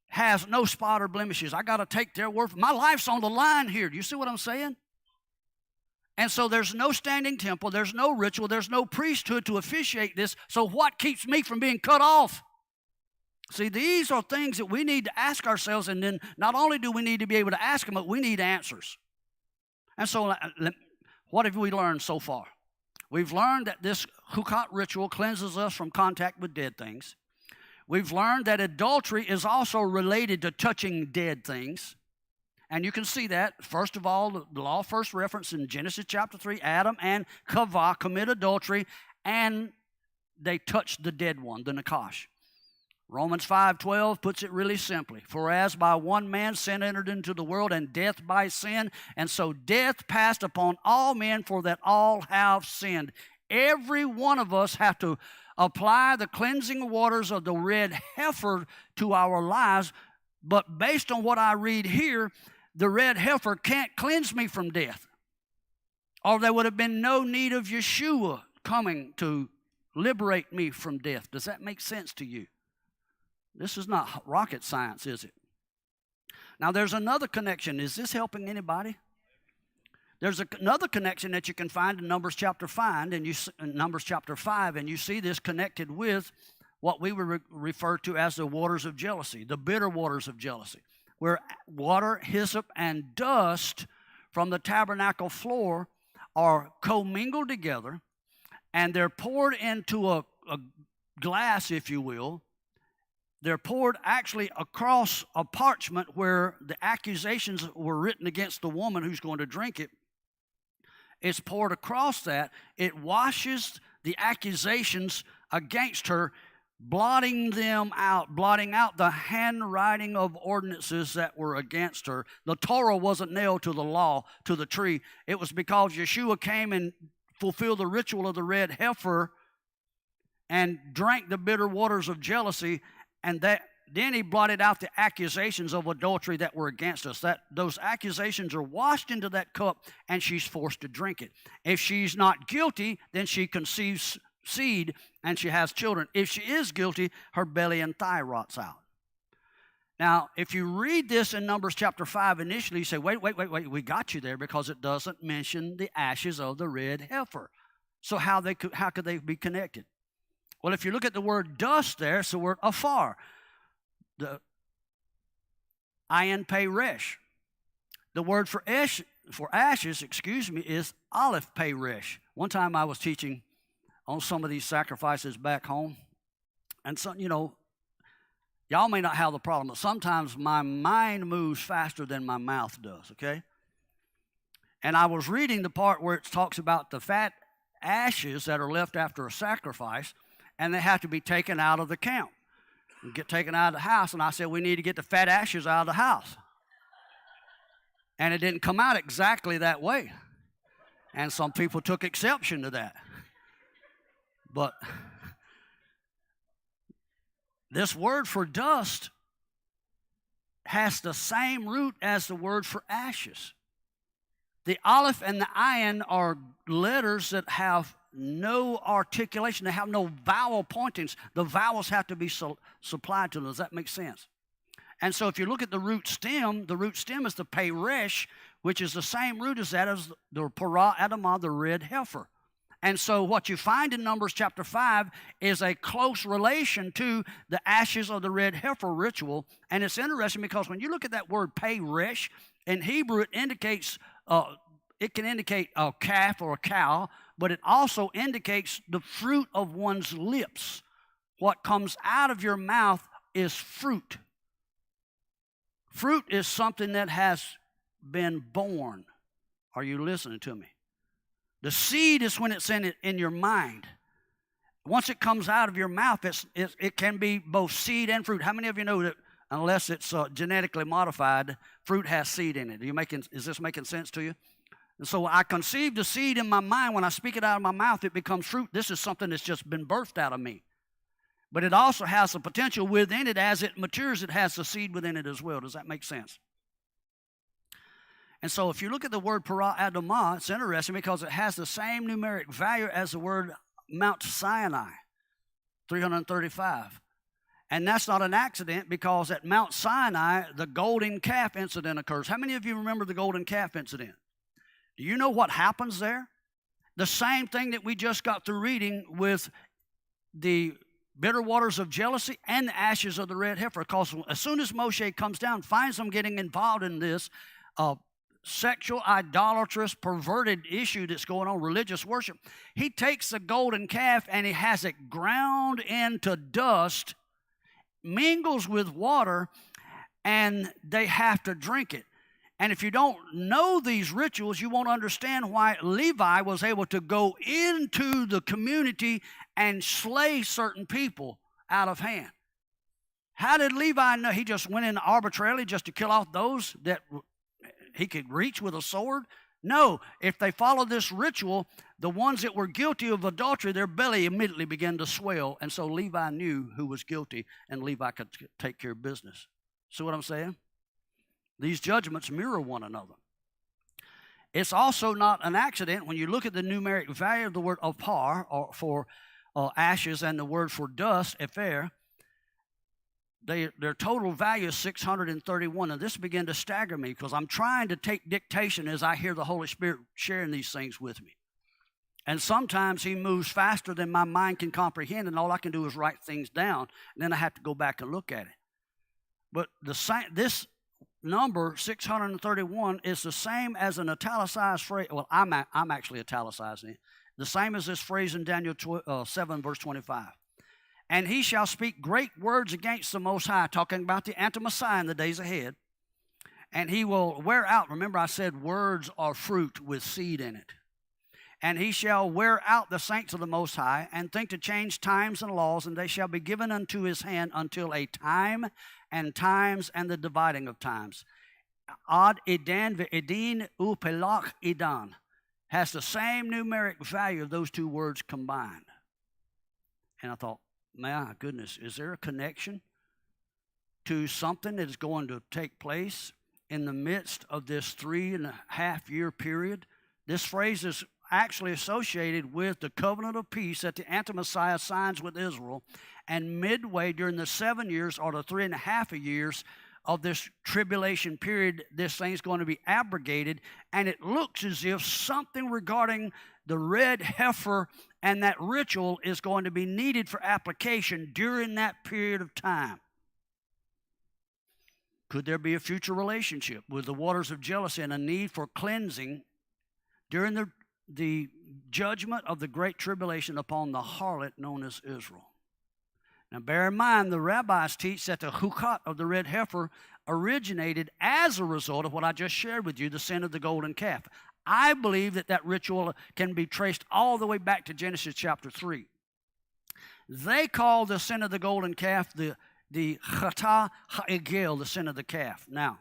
has no spot or blemishes? I got to take their word. My life's on the line here. Do you see what I'm saying? And so there's no standing temple, there's no ritual, there's no priesthood to officiate this. So what keeps me from being cut off? See, these are things that we need to ask ourselves, and then not only do we need to be able to ask them, but we need answers. And so what have we learned so far? We've learned that this Chukat ritual cleanses us from contact with dead things. We've learned that adultery is also related to touching dead things. And you can see that, first of all, the law first reference in Genesis chapter 3, Adam and Chava commit adultery, and they touched the dead one, the Nakash. Romans 5:12 puts it really simply. For as by one man sin entered into the world, and death by sin, and so death passed upon all men, for that all have sinned. Every one of us have to apply the cleansing waters of the red heifer to our lives, but based on what I read here, the red heifer can't cleanse me from death, or there would have been no need of Yeshua coming to liberate me from death. Does that make sense to you? This is not rocket science, is it? Now, there's another connection. Is this helping anybody? There's another connection that you can find in Numbers chapter 5, and you see this connected with what we would refer to as the waters of jealousy, the bitter waters of jealousy, where water, hyssop, and dust from the tabernacle floor are commingled together, and they're poured into a glass, if you will. They're poured actually across a parchment where the accusations were written against the woman who's going to drink it. It's poured across that. It washes the accusations against her, blotting them out, blotting out the handwriting of ordinances that were against her. The Torah wasn't nailed to the law, to the tree. It was because Yeshua came and fulfilled the ritual of the red heifer and drank the bitter waters of jealousy, and then he blotted out the accusations of adultery that were against us. Those accusations are washed into that cup, and she's forced to drink it. If she's not guilty, then she conceives seed and she has children. If she is guilty, her belly and thigh rots out. Now, if you read this in Numbers chapter 5, initially you say, wait, we got you there, because it doesn't mention the ashes of the red heifer. So how could they be connected? Well, if you look at the word dust there, it's the word afar. ayin pei resh. The word for ashes, is aleph pei resh. One time I was teaching on some of these sacrifices back home, and so, y'all may not have the problem, but sometimes my mind moves faster than my mouth does, okay? And I was reading the part where it talks about the fat ashes that are left after a sacrifice, and they have to be taken out of the camp and get taken out of the house. And I said, we need to get the fat ashes out of the house. And it didn't come out exactly that way. And some people took exception to that. But this word for dust has the same root as the word for ashes. The aleph and the ayin are letters that have no articulation. They have no vowel pointings. The vowels have to be supplied to them. Does that make sense? And so if you look at the root stem is the peresh, which is the same root as that as the parah adamah, the red heifer. And so what you find in Numbers chapter 5 is a close relation to the ashes of the red heifer ritual. And it's interesting because when you look at that word peresh, in Hebrew it indicates, it can indicate a calf or a cow, but it also indicates the fruit of one's lips. What comes out of your mouth is fruit. Fruit is something that has been born. Are you listening to me? The seed is when it's in your mind. Once it comes out of your mouth, it can be both seed and fruit. How many of you know that unless it's genetically modified, fruit has seed in it? Is this making sense to you? And so I conceive the seed in my mind. When I speak it out of my mouth, it becomes fruit. This is something that's just been birthed out of me. But it also has the potential within it. As it matures, it has the seed within it as well. Does that make sense? And so if you look at the word parah adamah, it's interesting because it has the same numeric value as the word Mount Sinai, 335. And that's not an accident because at Mount Sinai, the golden calf incident occurs. How many of you remember the golden calf incident? Do you know what happens there? The same thing that we just got through reading with the bitter waters of jealousy and the ashes of the red heifer. Because as soon as Moshe comes down, finds them getting involved in this sexual, idolatrous, perverted issue that's going on, religious worship, he takes the golden calf and he has it ground into dust, mingles with water, and they have to drink it. And if you don't know these rituals, you won't understand why Levi was able to go into the community and slay certain people out of hand. How did Levi know? He just went in arbitrarily just to kill off those that he could reach with a sword? No, if they followed this ritual, the ones that were guilty of adultery, their belly immediately began to swell. And so Levi knew who was guilty, and Levi could take care of business. See what I'm saying? These judgments mirror one another. It's also not an accident when you look at the numeric value of the word apar, or for ashes, and the word for dust, ephar. Their total value is 631. And this began to stagger me because I'm trying to take dictation as I hear the Holy Spirit sharing these things with me. And sometimes he moves faster than my mind can comprehend, and all I can do is write things down, and then I have to go back and look at it. But this number, 631, is the same as an italicized phrase. Well, I'm actually italicizing it. The same as this phrase in Daniel 7, verse 25. And he shall speak great words against the Most High, talking about the anti-Messiah in the days ahead. And he will wear out, remember I said words are fruit with seed in it. And he shall wear out the saints of the Most High, and think to change times and laws, and they shall be given unto his hand until a time and times and the dividing of times. Ad Edan ve'edin upelach Edan has the same numeric value of those two words combined. And I thought, my goodness, is there a connection to something that is going to take place in the midst of this 3.5-year period? This phrase is actually associated with the covenant of peace that the anti-Messiah signs with Israel, and midway during the 7 years or the 3.5 years of this tribulation period, this thing's going to be abrogated, and it looks as if something regarding the red heifer and that ritual is going to be needed for application during that period of time. Could there be a future relationship with the waters of jealousy and a need for cleansing during the judgment of the great tribulation upon the harlot known as Israel? Now bear in mind, the rabbis teach that the Chukat of the red heifer originated as a result of what I just shared with you, the sin of the golden calf. I believe that that ritual can be traced all the way back to Genesis chapter 3. They call the sin of the golden calf the Chatah Ha'egel, the sin of the calf. Now,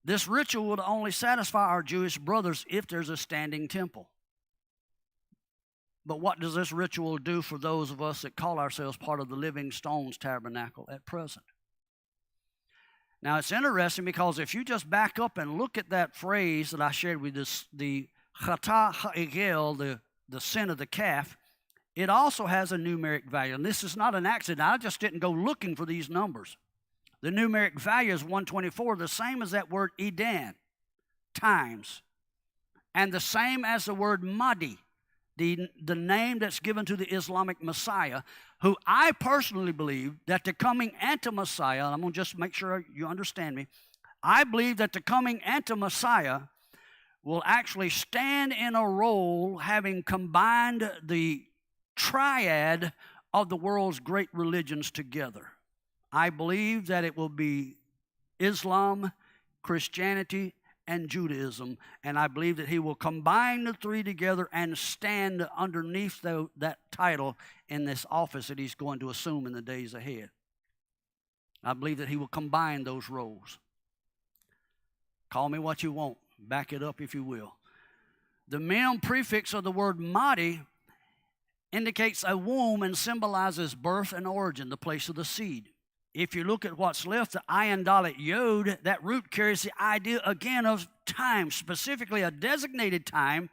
this ritual would only satisfy our Jewish brothers if there's a standing temple. But what does this ritual do for those of us that call ourselves part of the Living Stones Tabernacle at present? Now, it's interesting because if you just back up and look at that phrase that I shared with us, the Chatah Ha'egel, the sin of the calf, it also has a numeric value. And this is not an accident. I just didn't go looking for these numbers. The numeric value is 124, the same as that word Edan, times. And the same as the word Mahdi, the name that's given to the Islamic Messiah, who I personally believe that the coming anti-Messiah, and I'm going to just make sure you understand me, I believe that the coming anti-Messiah will actually stand in a role having combined the triad of the world's great religions together. I believe that it will be Islam, Christianity, and Judaism, and I believe that he will combine the three together and stand underneath that title in this office that he's going to assume in the days ahead. I believe that he will combine those roles. Call me what you want. Back it up if you will. The mem prefix of the word Mahdi indicates a womb and symbolizes birth and origin, the place of the seed. If you look at what's left, the ayin dalet yod, that root carries the idea again of time, specifically a designated time,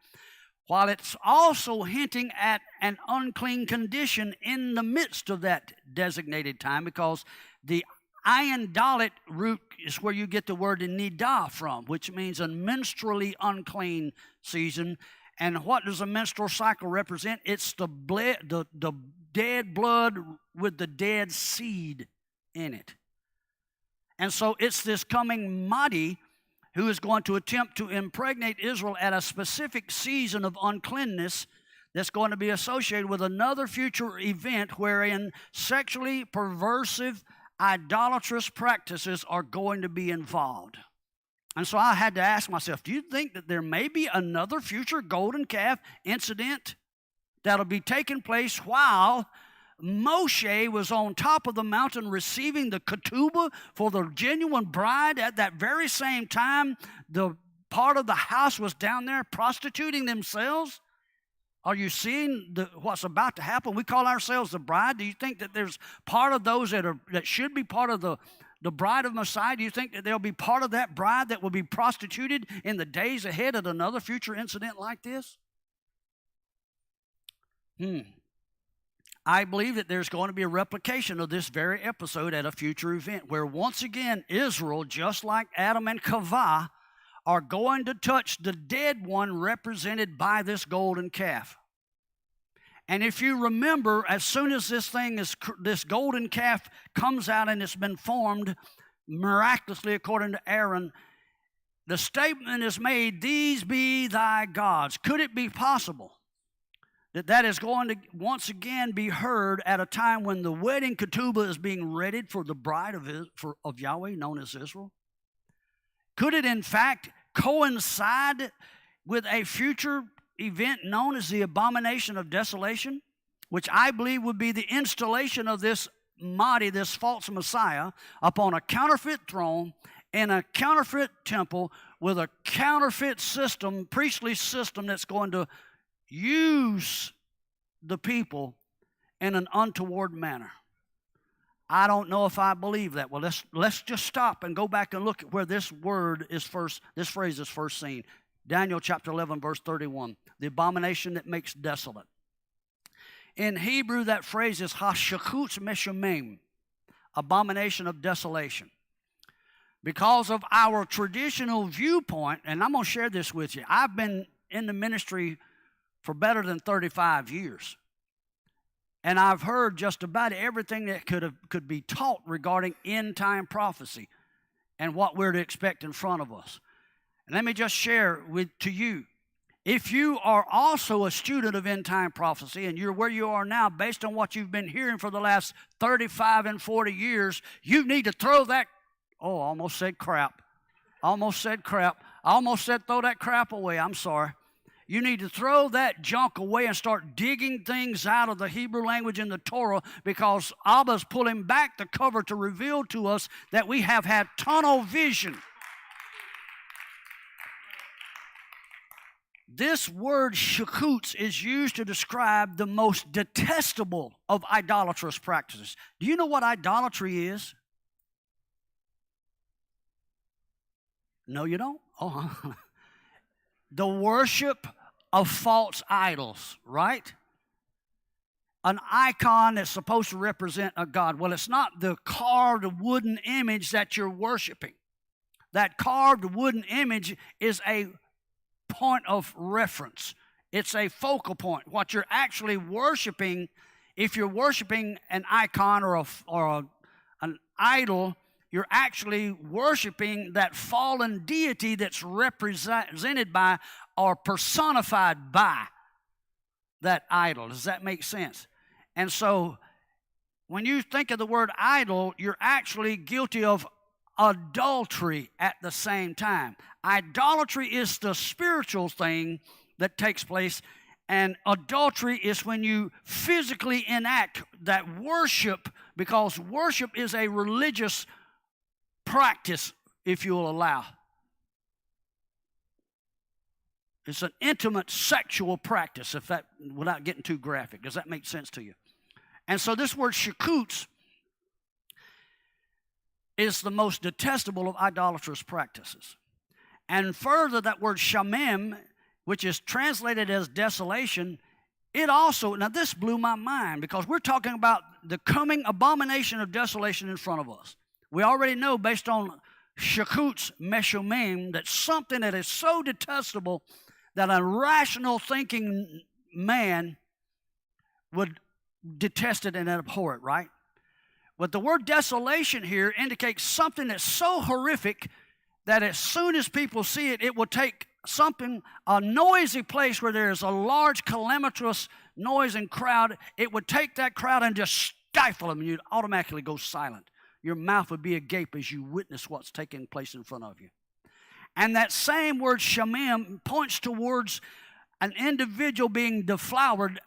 while it's also hinting at an unclean condition in the midst of that designated time, because the ayin dalet root is where you get the word nidah from, which means a menstrually unclean season. And what does a menstrual cycle represent? It's the dead blood with the dead seed in it. And so it's this coming Mahdi who is going to attempt to impregnate Israel at a specific season of uncleanness that's going to be associated with another future event wherein sexually perversive, idolatrous practices are going to be involved. And so I had to ask myself, do you think that there may be another future golden calf incident that'll be taking place while Moshe was on top of the mountain receiving the ketubah for the genuine bride? At that very same time, the part of the house was down there prostituting themselves? Are you seeing what's about to happen? We call ourselves the bride. Do you think that there's part of those that should be part of the bride of Messiah? Do you think that there'll be part of that bride that will be prostituted in the days ahead at another future incident like this? I believe that there's going to be a replication of this very episode at a future event where once again Israel, just like Adam and Chava, are going to touch the dead one represented by this golden calf. And if you remember, as soon as this golden calf comes out and it's been formed miraculously according to Aaron, the statement is made, "These be thy gods." Could it be possible that is going to once again be heard at a time when the wedding ketubah is being readied for the bride of Yahweh, known as Israel? Could it in fact coincide with a future event known as the abomination of desolation, which I believe would be the installation of this Mahdi, this false Messiah, upon a counterfeit throne in a counterfeit temple with a counterfeit system, priestly system, that's going to use the people in an untoward manner? I don't know if I believe that. Well, let's just stop and go back and look at where this phrase is first seen. Daniel chapter 11, verse 31, the abomination that makes desolate. In Hebrew, that phrase is hashakutz meshamim, abomination of desolation. Because of our traditional viewpoint, and I'm going to share this with you. I've been in the ministry for better than 35 years. And I've heard just about everything that could be taught regarding end-time prophecy and what we're to expect in front of us. And let me just share to you, if you are also a student of end-time prophecy and you're where you are now based on what you've been hearing for the last 35 and 40 years, you need to throw that, I almost said crap. I almost said throw that crap away. I'm sorry. You need to throw that junk away and start digging things out of the Hebrew language in the Torah, because Abba's pulling back the cover to reveal to us that we have had tunnel vision. This word Chukat is used to describe the most detestable of idolatrous practices. Do you know what idolatry is? No, you don't? Oh, the worship of false idols, right? An icon that's supposed to represent a god. Well, it's not the carved wooden image that you're worshiping. That carved wooden image is a point of reference. It's a focal point. What you're actually worshiping, if you're worshiping an icon or an idol, you're actually worshiping that fallen deity that's represented by or personified by that idol. Does that make sense? And so when you think of the word idol, you're actually guilty of adultery at the same time. Idolatry is the spiritual thing that takes place, and adultery is when you physically enact that worship, because worship is a religious practice, if you will allow. It's an intimate sexual practice, without getting too graphic. Does that make sense to you? And so this word Chukat is the most detestable of idolatrous practices. And further, that word shamim, which is translated as desolation, it also, now this blew my mind, because we're talking about the coming abomination of desolation in front of us. We already know, based on Chukat's meshumim, that something that is so detestable that a rational thinking man would detest it and abhor it, right? But the word desolation here indicates something that's so horrific that as soon as people see it, it will take something, a noisy place where there is a large calamitous noise and crowd, it would take that crowd and just stifle them, and you'd automatically go silent. Your mouth would be agape as you witness what's taking place in front of you. And that same word shamim points towards an individual being deflowered.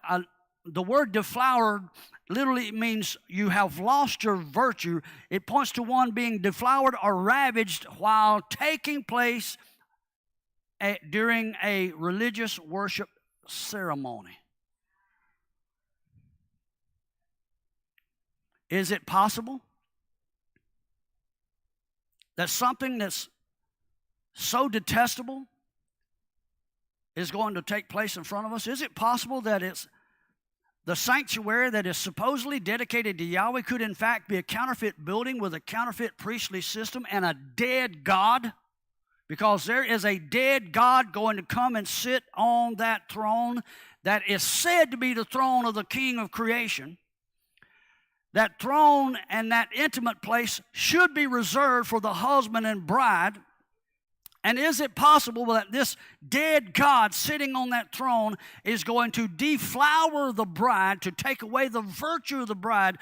The word deflowered literally means you have lost your virtue. It points to one being deflowered or ravaged while taking place during a religious worship ceremony. Is it possible that something that's so detestable is going to take place in front of us? Is it possible that it's the sanctuary that is supposedly dedicated to Yahweh could in fact be a counterfeit building with a counterfeit priestly system and a dead God? Because there is a dead God going to come and sit on that throne that is said to be the throne of the King of creation. That throne and that intimate place should be reserved for the husband and bride. And is it possible that this dead God sitting on that throne is going to deflower the bride, to take away the virtue of the bride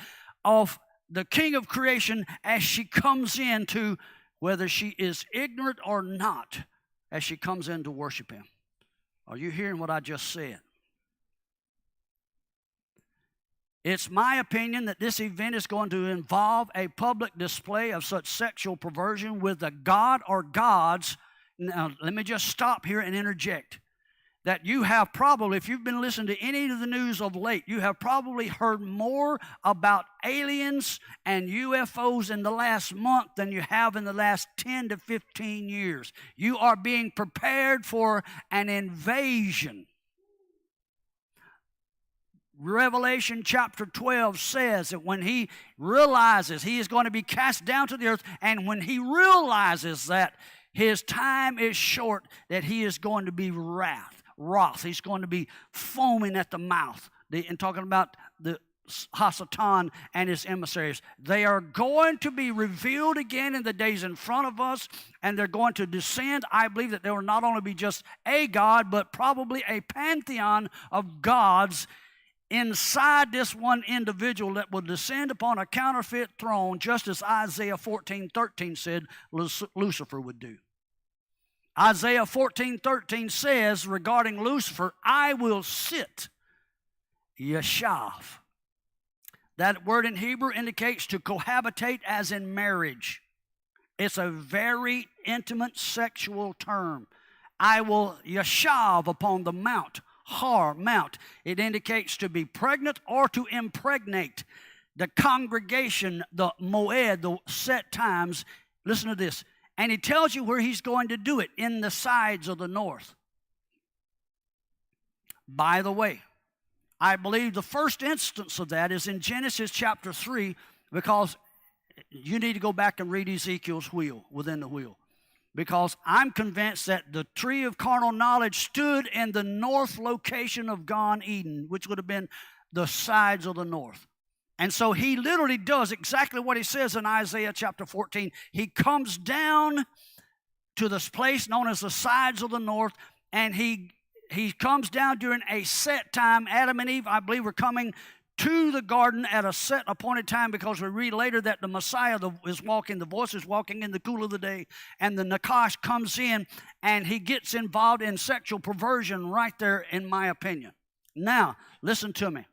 of the King of creation as she comes in to, whether she is ignorant or not, as she comes in to worship Him? Are you hearing what I just said? It's my opinion that this event is going to involve a public display of such sexual perversion with a god or gods. Now, let me just stop here and interject. That you have probably, if you've been listening to any of the news of late, you have probably heard more about aliens and UFOs in the last month than you have in the last 10 to 15 years. You are being prepared for an invasion. Revelation chapter 12 says that when he realizes he is going to be cast down to the earth, and when he realizes that his time is short, that he is going to be wroth. He's going to be foaming at the mouth. And talking about the Hasatan and his emissaries. They are going to be revealed again in the days in front of us, and they're going to descend. I believe that there will not only be just a God, but probably a pantheon of gods inside this one individual that will descend upon a counterfeit throne, just as Isaiah 14:13 said Lucifer would do. Isaiah 14:13 says regarding Lucifer, I will sit, yeshav. That word in Hebrew indicates to cohabitate as in marriage. It's a very intimate sexual term. I will yeshav upon the mount. Har, mount. It indicates to be pregnant or to impregnate. The congregation, the moed, the set times. Listen to this. And he tells you where he's going to do it, in the sides of the north. By the way, I believe the first instance of that is in Genesis chapter 3, because you need to go back and read Ezekiel's wheel, within the wheel. Because I'm convinced that the tree of carnal knowledge stood in the north location of Gan Eden, which would have been the sides of the north. And so he literally does exactly what he says in Isaiah chapter 14. He comes down to this place known as the sides of the north, and he comes down during a set time. Adam and Eve, I believe, were coming to the garden at a set appointed time, because we read later that the Messiah is walking, the voice is walking in the cool of the day, and the Nakash comes in and he gets involved in sexual perversion right there, in my opinion. Now, listen to me.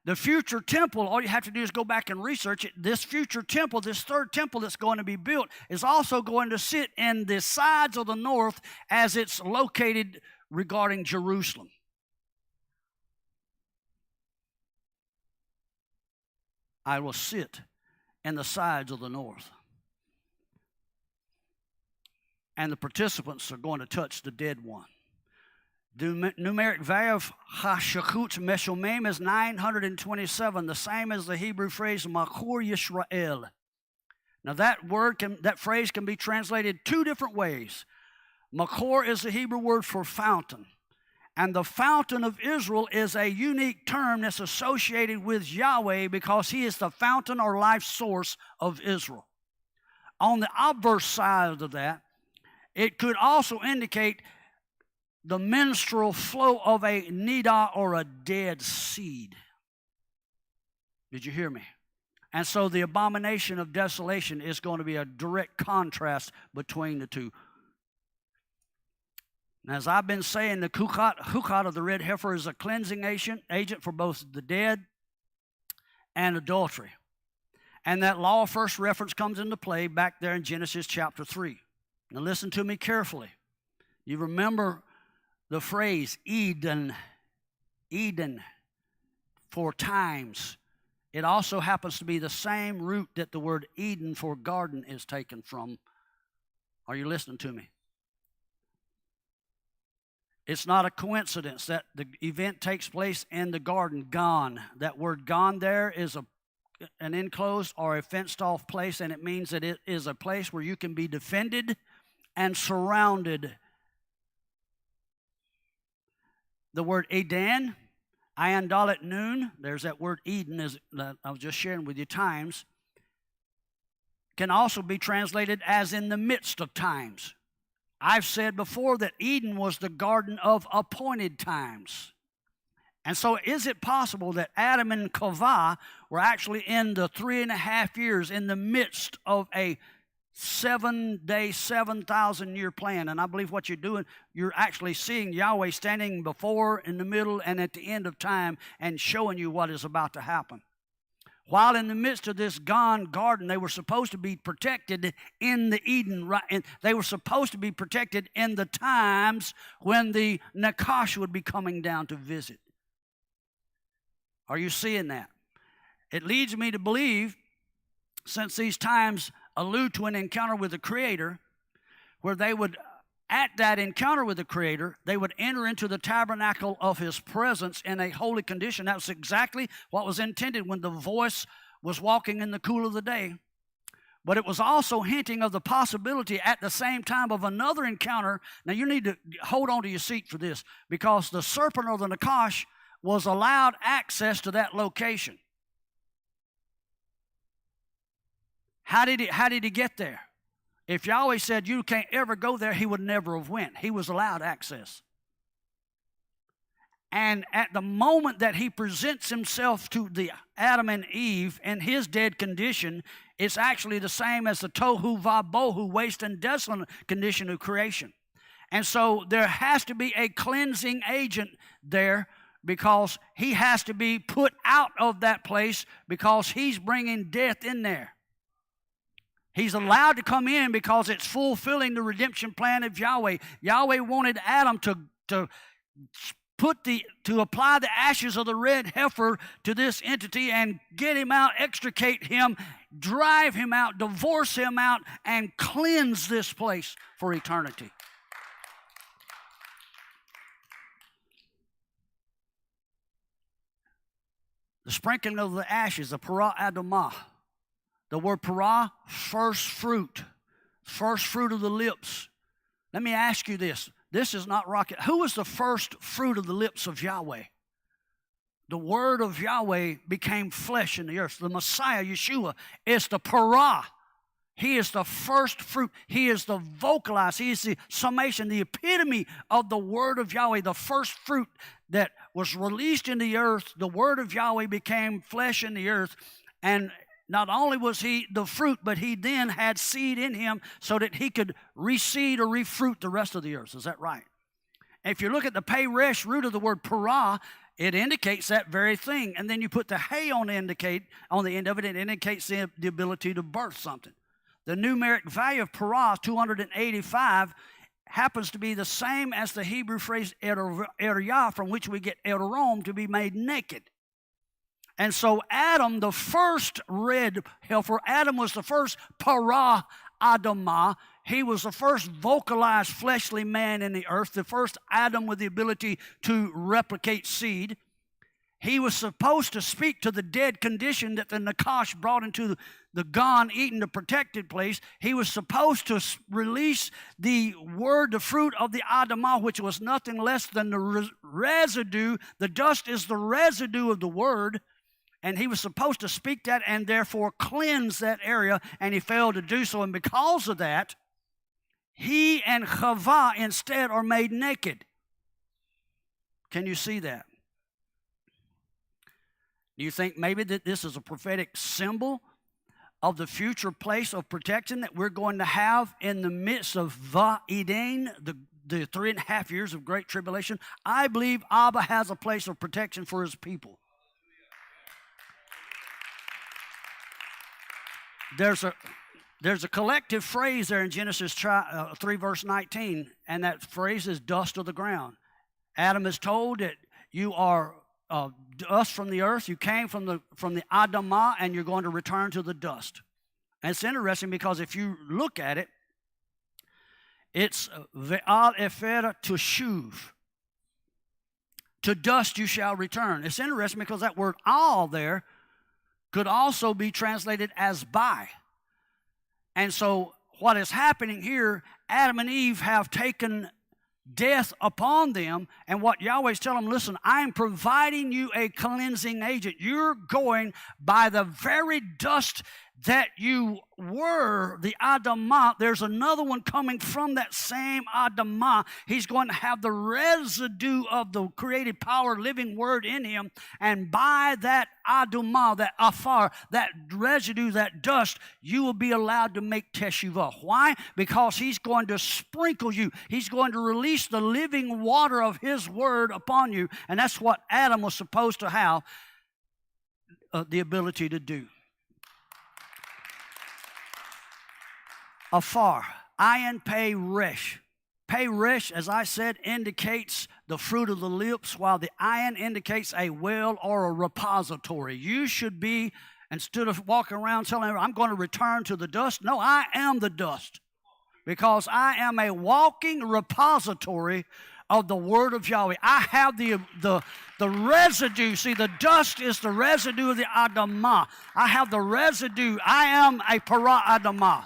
The future temple, all you have to do is go back and research it. This future temple, this third temple that's going to be built, is also going to sit in the sides of the north as it's located regarding Jerusalem. I will sit in the sides of the north. And the participants are going to touch the dead one. The numeric value of Hashakut Meshomem is 927, the same as the Hebrew phrase Makur Yisrael. Now that phrase can be translated two different ways. Makor is the Hebrew word for fountain. And the fountain of Israel is a unique term that's associated with Yahweh, because he is the fountain or life source of Israel. On the obverse side of that, it could also indicate the menstrual flow of a nidah, or a dead seed. Did you hear me? And so the abomination of desolation is going to be a direct contrast between the two. Now, as I've been saying, the Chukat of the red heifer is a cleansing agent for both the dead and adultery. And that law first reference comes into play back there in Genesis chapter 3. Now listen to me carefully. You remember the phrase Eden, Eden, 4 times. It also happens to be the same root that the word Eden for garden is taken from. Are you listening to me? It's not a coincidence that the event takes place in the garden, Gan. That word Gan there is an enclosed or a fenced-off place, and it means that it is a place where you can be defended and surrounded. The word Eden, Ayan Dalet Nun, there's that word Eden, that I was just sharing with you, times, can also be translated as in the midst of times. I've said before that Eden was the garden of appointed times. And so is it possible that Adam and Kavah were actually in the 3.5 years in the midst of a 7-day, 7,000-year plan? And I believe what you're doing, you're actually seeing Yahweh standing before, in the middle, and at the end of time, and showing you what is about to happen. While in the midst of this garden, they were supposed to be protected in the Eden. Right? They were supposed to be protected in the times when the Nakash would be coming down to visit. Are you seeing that? It leads me to believe, since these times allude to an encounter with the Creator, where they would, at that encounter with the Creator, they would enter into the tabernacle of His presence in a holy condition. That was exactly what was intended when the voice was walking in the cool of the day. But it was also hinting of the possibility at the same time of another encounter. Now you need to hold on to your seat for this, because the serpent or the Nakash was allowed access to that location. How did he get there? If Yahweh said you can't ever go there, he would never have went. He was allowed access. And at the moment that he presents himself to the Adam and Eve in his dead condition, it's actually the same as the tohu vabohu, waste and desolate condition of creation. And so there has to be a cleansing agent there, because he has to be put out of that place because he's bringing death in there. He's allowed to come in because it's fulfilling the redemption plan of Yahweh. Yahweh wanted Adam to apply the ashes of the red heifer to this entity and get him out, extricate him, drive him out, divorce him out, and cleanse this place for eternity. The sprinkling of the ashes, the parah adamah. The word parah, first fruit of the lips. Let me ask you this. This is not rocket. Who was the first fruit of the lips of Yahweh? The word of Yahweh became flesh in the earth. The Messiah, Yeshua, is the parah. He is the first fruit. He is the vocalized. He is the summation, the epitome of the word of Yahweh, the first fruit that was released in the earth. The word of Yahweh became flesh in the earth, and not only was he the fruit, but he then had seed in him so that he could reseed or refruit the rest of the earth. Is that right? If you look at the peresh root of the word parah, it indicates that very thing. And then you put the hay on the end of it, it indicates the ability to birth something. The numeric value of parah, 285, happens to be the same as the Hebrew phrase eriyah, from which we get erom, to be made naked. And so Adam, the first red heifer, Adam was the first parah adamah. He was the first vocalized fleshly man in the earth, the first Adam with the ability to replicate seed. He was supposed to speak to the dead condition that the Nakash brought into the Gan Eden, the protected place. He was supposed to release the word, the fruit of the Adamah, which was nothing less than the residue. The dust is the residue of the word. And he was supposed to speak that and therefore cleanse that area, and he failed to do so. And because of that, he and Chava instead are made naked. Can you see that? Do you think maybe that this is a prophetic symbol of the future place of protection that we're going to have in the midst of Va'idin, the 3.5 years of great tribulation? I believe Abba has a place of protection for his people. There's a collective phrase there in Genesis 3, verse 19, and that phrase is dust of the ground. Adam is told that you are dust from the earth. You came from the Adamah, and you're going to return to the dust. And it's interesting because if you look at it, it's ve'al efer teshuv. To dust you shall return. It's interesting because that word al there could also be translated as by. And so what is happening here, Adam and Eve have taken death upon them, and what Yahweh's telling them, listen, I am providing you a cleansing agent. You're going by the very dust that you were, the Adamah. There's another one coming from that same Adamah. He's going to have the residue of the creative power, living word in him, and by that Adamah, that afar, that residue, that dust, you will be allowed to make teshuvah. Why? Because he's going to sprinkle you. He's going to release the living water of his word upon you, and that's what Adam was supposed to have the ability to do. Afar, ayin pei resh. Pei resh, as I said, indicates the fruit of the lips, while the ayin indicates a well or a repository. You should be, instead of walking around telling everyone, I'm going to return to the dust. No, I am the dust, because I am a walking repository of the word of Yahweh. I have the residue. See, the dust is the residue of the Adamah. I have the residue. I am a parah Adamah.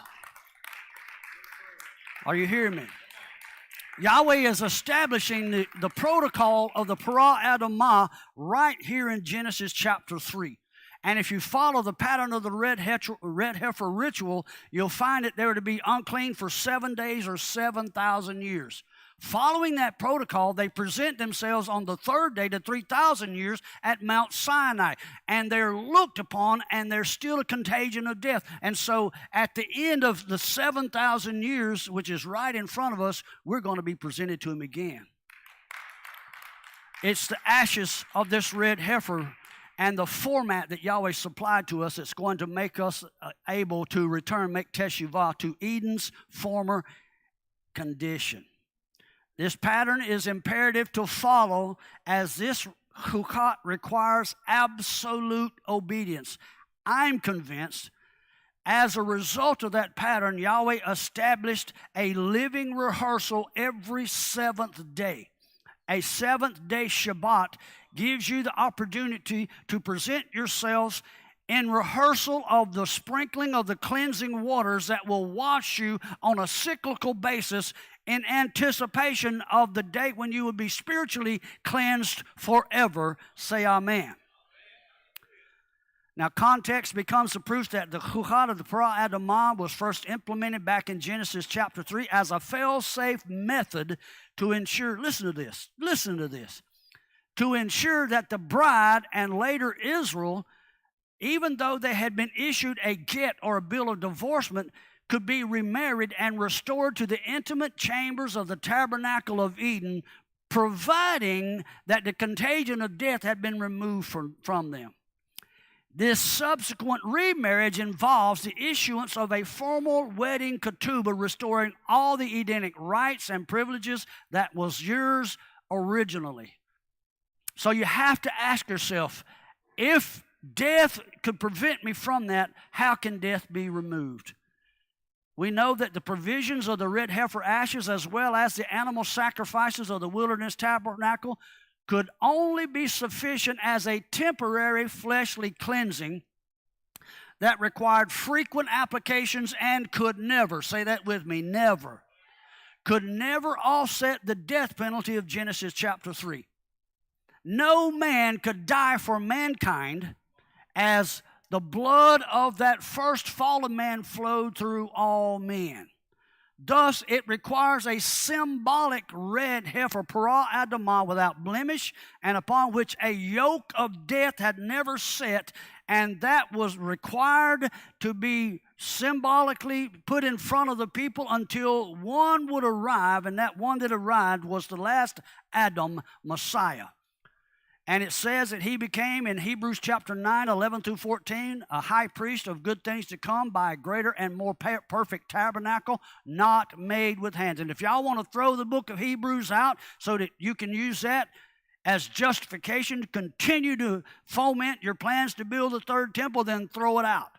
Are you hearing me? Yahweh is establishing the protocol of the Parah Adamah right here in Genesis chapter 3. And if you follow the pattern of the red heifer ritual, you'll find that they were to be unclean for 7 days or 7,000 years. Following that protocol, they present themselves on the third day to 3,000 years at Mount Sinai. And they're looked upon, and there's still a contagion of death. And so at the end of the 7,000 years, which is right in front of us, we're going to be presented to him again. It's the ashes of this red heifer and the format that Yahweh supplied to us that's going to make us able to return, make teshuvah to Eden's former condition. This pattern is imperative to follow, as this Chukat requires absolute obedience. I'm convinced as a result of that pattern, Yahweh established a living rehearsal every seventh day. A seventh-day Shabbat gives you the opportunity to present yourselves in rehearsal of the sprinkling of the cleansing waters that will wash you on a cyclical basis in anticipation of the day when you will be spiritually cleansed forever. Say amen. Now, context becomes the proof that the Chukat of the Parah Adamah was first implemented back in Genesis chapter 3 as a fail-safe method to ensure, listen to this, to ensure that the bride and later Israel, even though they had been issued a get or a bill of divorcement, could be remarried and restored to the intimate chambers of the tabernacle of Eden, providing that the contagion of death had been removed from them. This subsequent remarriage involves the issuance of a formal wedding ketubah, restoring all the Edenic rights and privileges that was yours originally. So you have to ask yourself, if death could prevent me from that, how can death be removed? We know that the provisions of the red heifer ashes, as well as the animal sacrifices of the wilderness tabernacle, could only be sufficient as a temporary fleshly cleansing that required frequent applications and could never, say that with me, never, could never offset the death penalty of Genesis chapter 3. No man could die for mankind, as the blood of that first fallen man flowed through all men. Thus, it requires a symbolic red heifer, Parah Adamah, without blemish, and upon which a yoke of death had never set, and that was required to be symbolically put in front of the people until one would arrive, and that one that arrived was the last Adam, Messiah. And it says that he became, in Hebrews chapter 9, 11 through 14, a high priest of good things to come by a greater and more perfect tabernacle, not made with hands. And if y'all want to throw the book of Hebrews out so that you can use that as justification to continue to foment your plans to build the third temple, then throw it out.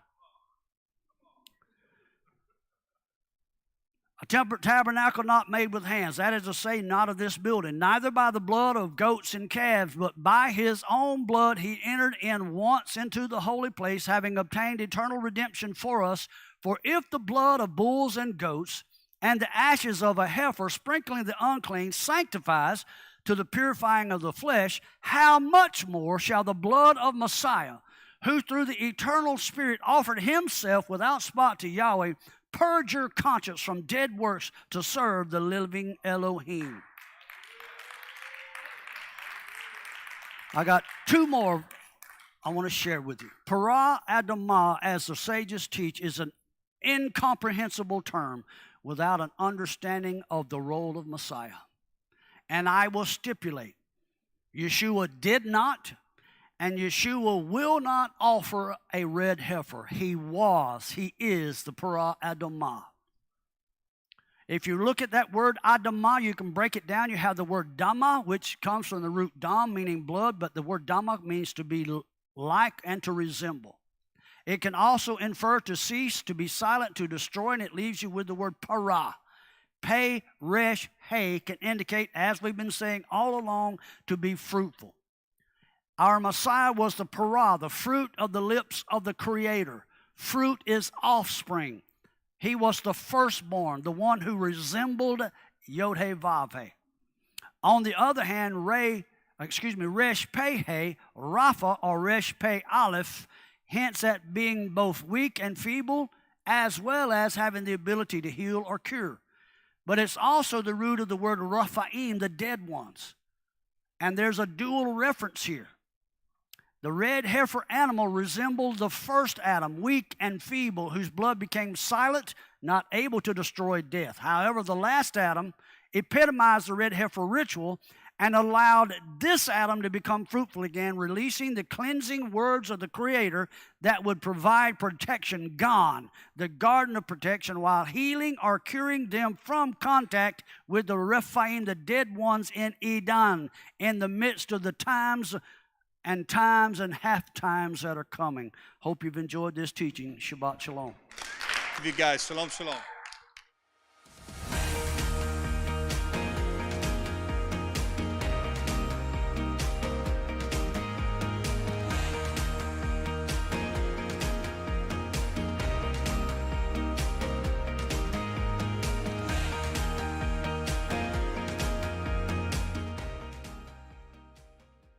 A tabernacle not made with hands, that is to say, not of this building, neither by the blood of goats and calves, but by his own blood he entered in once into the holy place, having obtained eternal redemption for us. For if the blood of bulls and goats and the ashes of a heifer sprinkling the unclean sanctifies to the purifying of the flesh, how much more shall the blood of Messiah, who through the eternal Spirit offered himself without spot to Yahweh, purge your conscience from dead works to serve the living Elohim. I got two more I want to share with you. Parah Adamah, as the sages teach, is an incomprehensible term without an understanding of the role of Messiah. And I will stipulate, Yeshua did not, and Yeshua will not offer a red heifer. He is the Parah Adamah. If you look at that word Adamah, you can break it down. You have the word Dama, which comes from the root Dam, meaning blood, but the word Dama means to be like and to resemble. It can also infer to cease, to be silent, to destroy, and it leaves you with the word Parah. Pei, Resh, Hey can indicate, as we've been saying all along, to be fruitful. Our Messiah was the Parah, the fruit of the lips of the Creator. Fruit is offspring. He was the firstborn, the one who resembled Yod-He-Vav-He. On the other hand, Resh Peh, Rapha, or Resh Peh Aleph, hints at being both weak and feeble, as well as having the ability to heal or cure. But it's also the root of the word Raphaim, the dead ones. And there's a dual reference here. The red heifer animal resembled the first Adam, weak and feeble, whose blood became silent, not able to destroy death. However, the last Adam epitomized the red heifer ritual and allowed this Adam to become fruitful again, releasing the cleansing words of the Creator that would provide protection, gone, the garden of protection, while healing or curing them from contact with the Rephaim, the dead ones in Eden, in the midst of the times and half times that are coming. Hope you've enjoyed this teaching. Shabbat Shalom. You guys, Shalom, Shalom.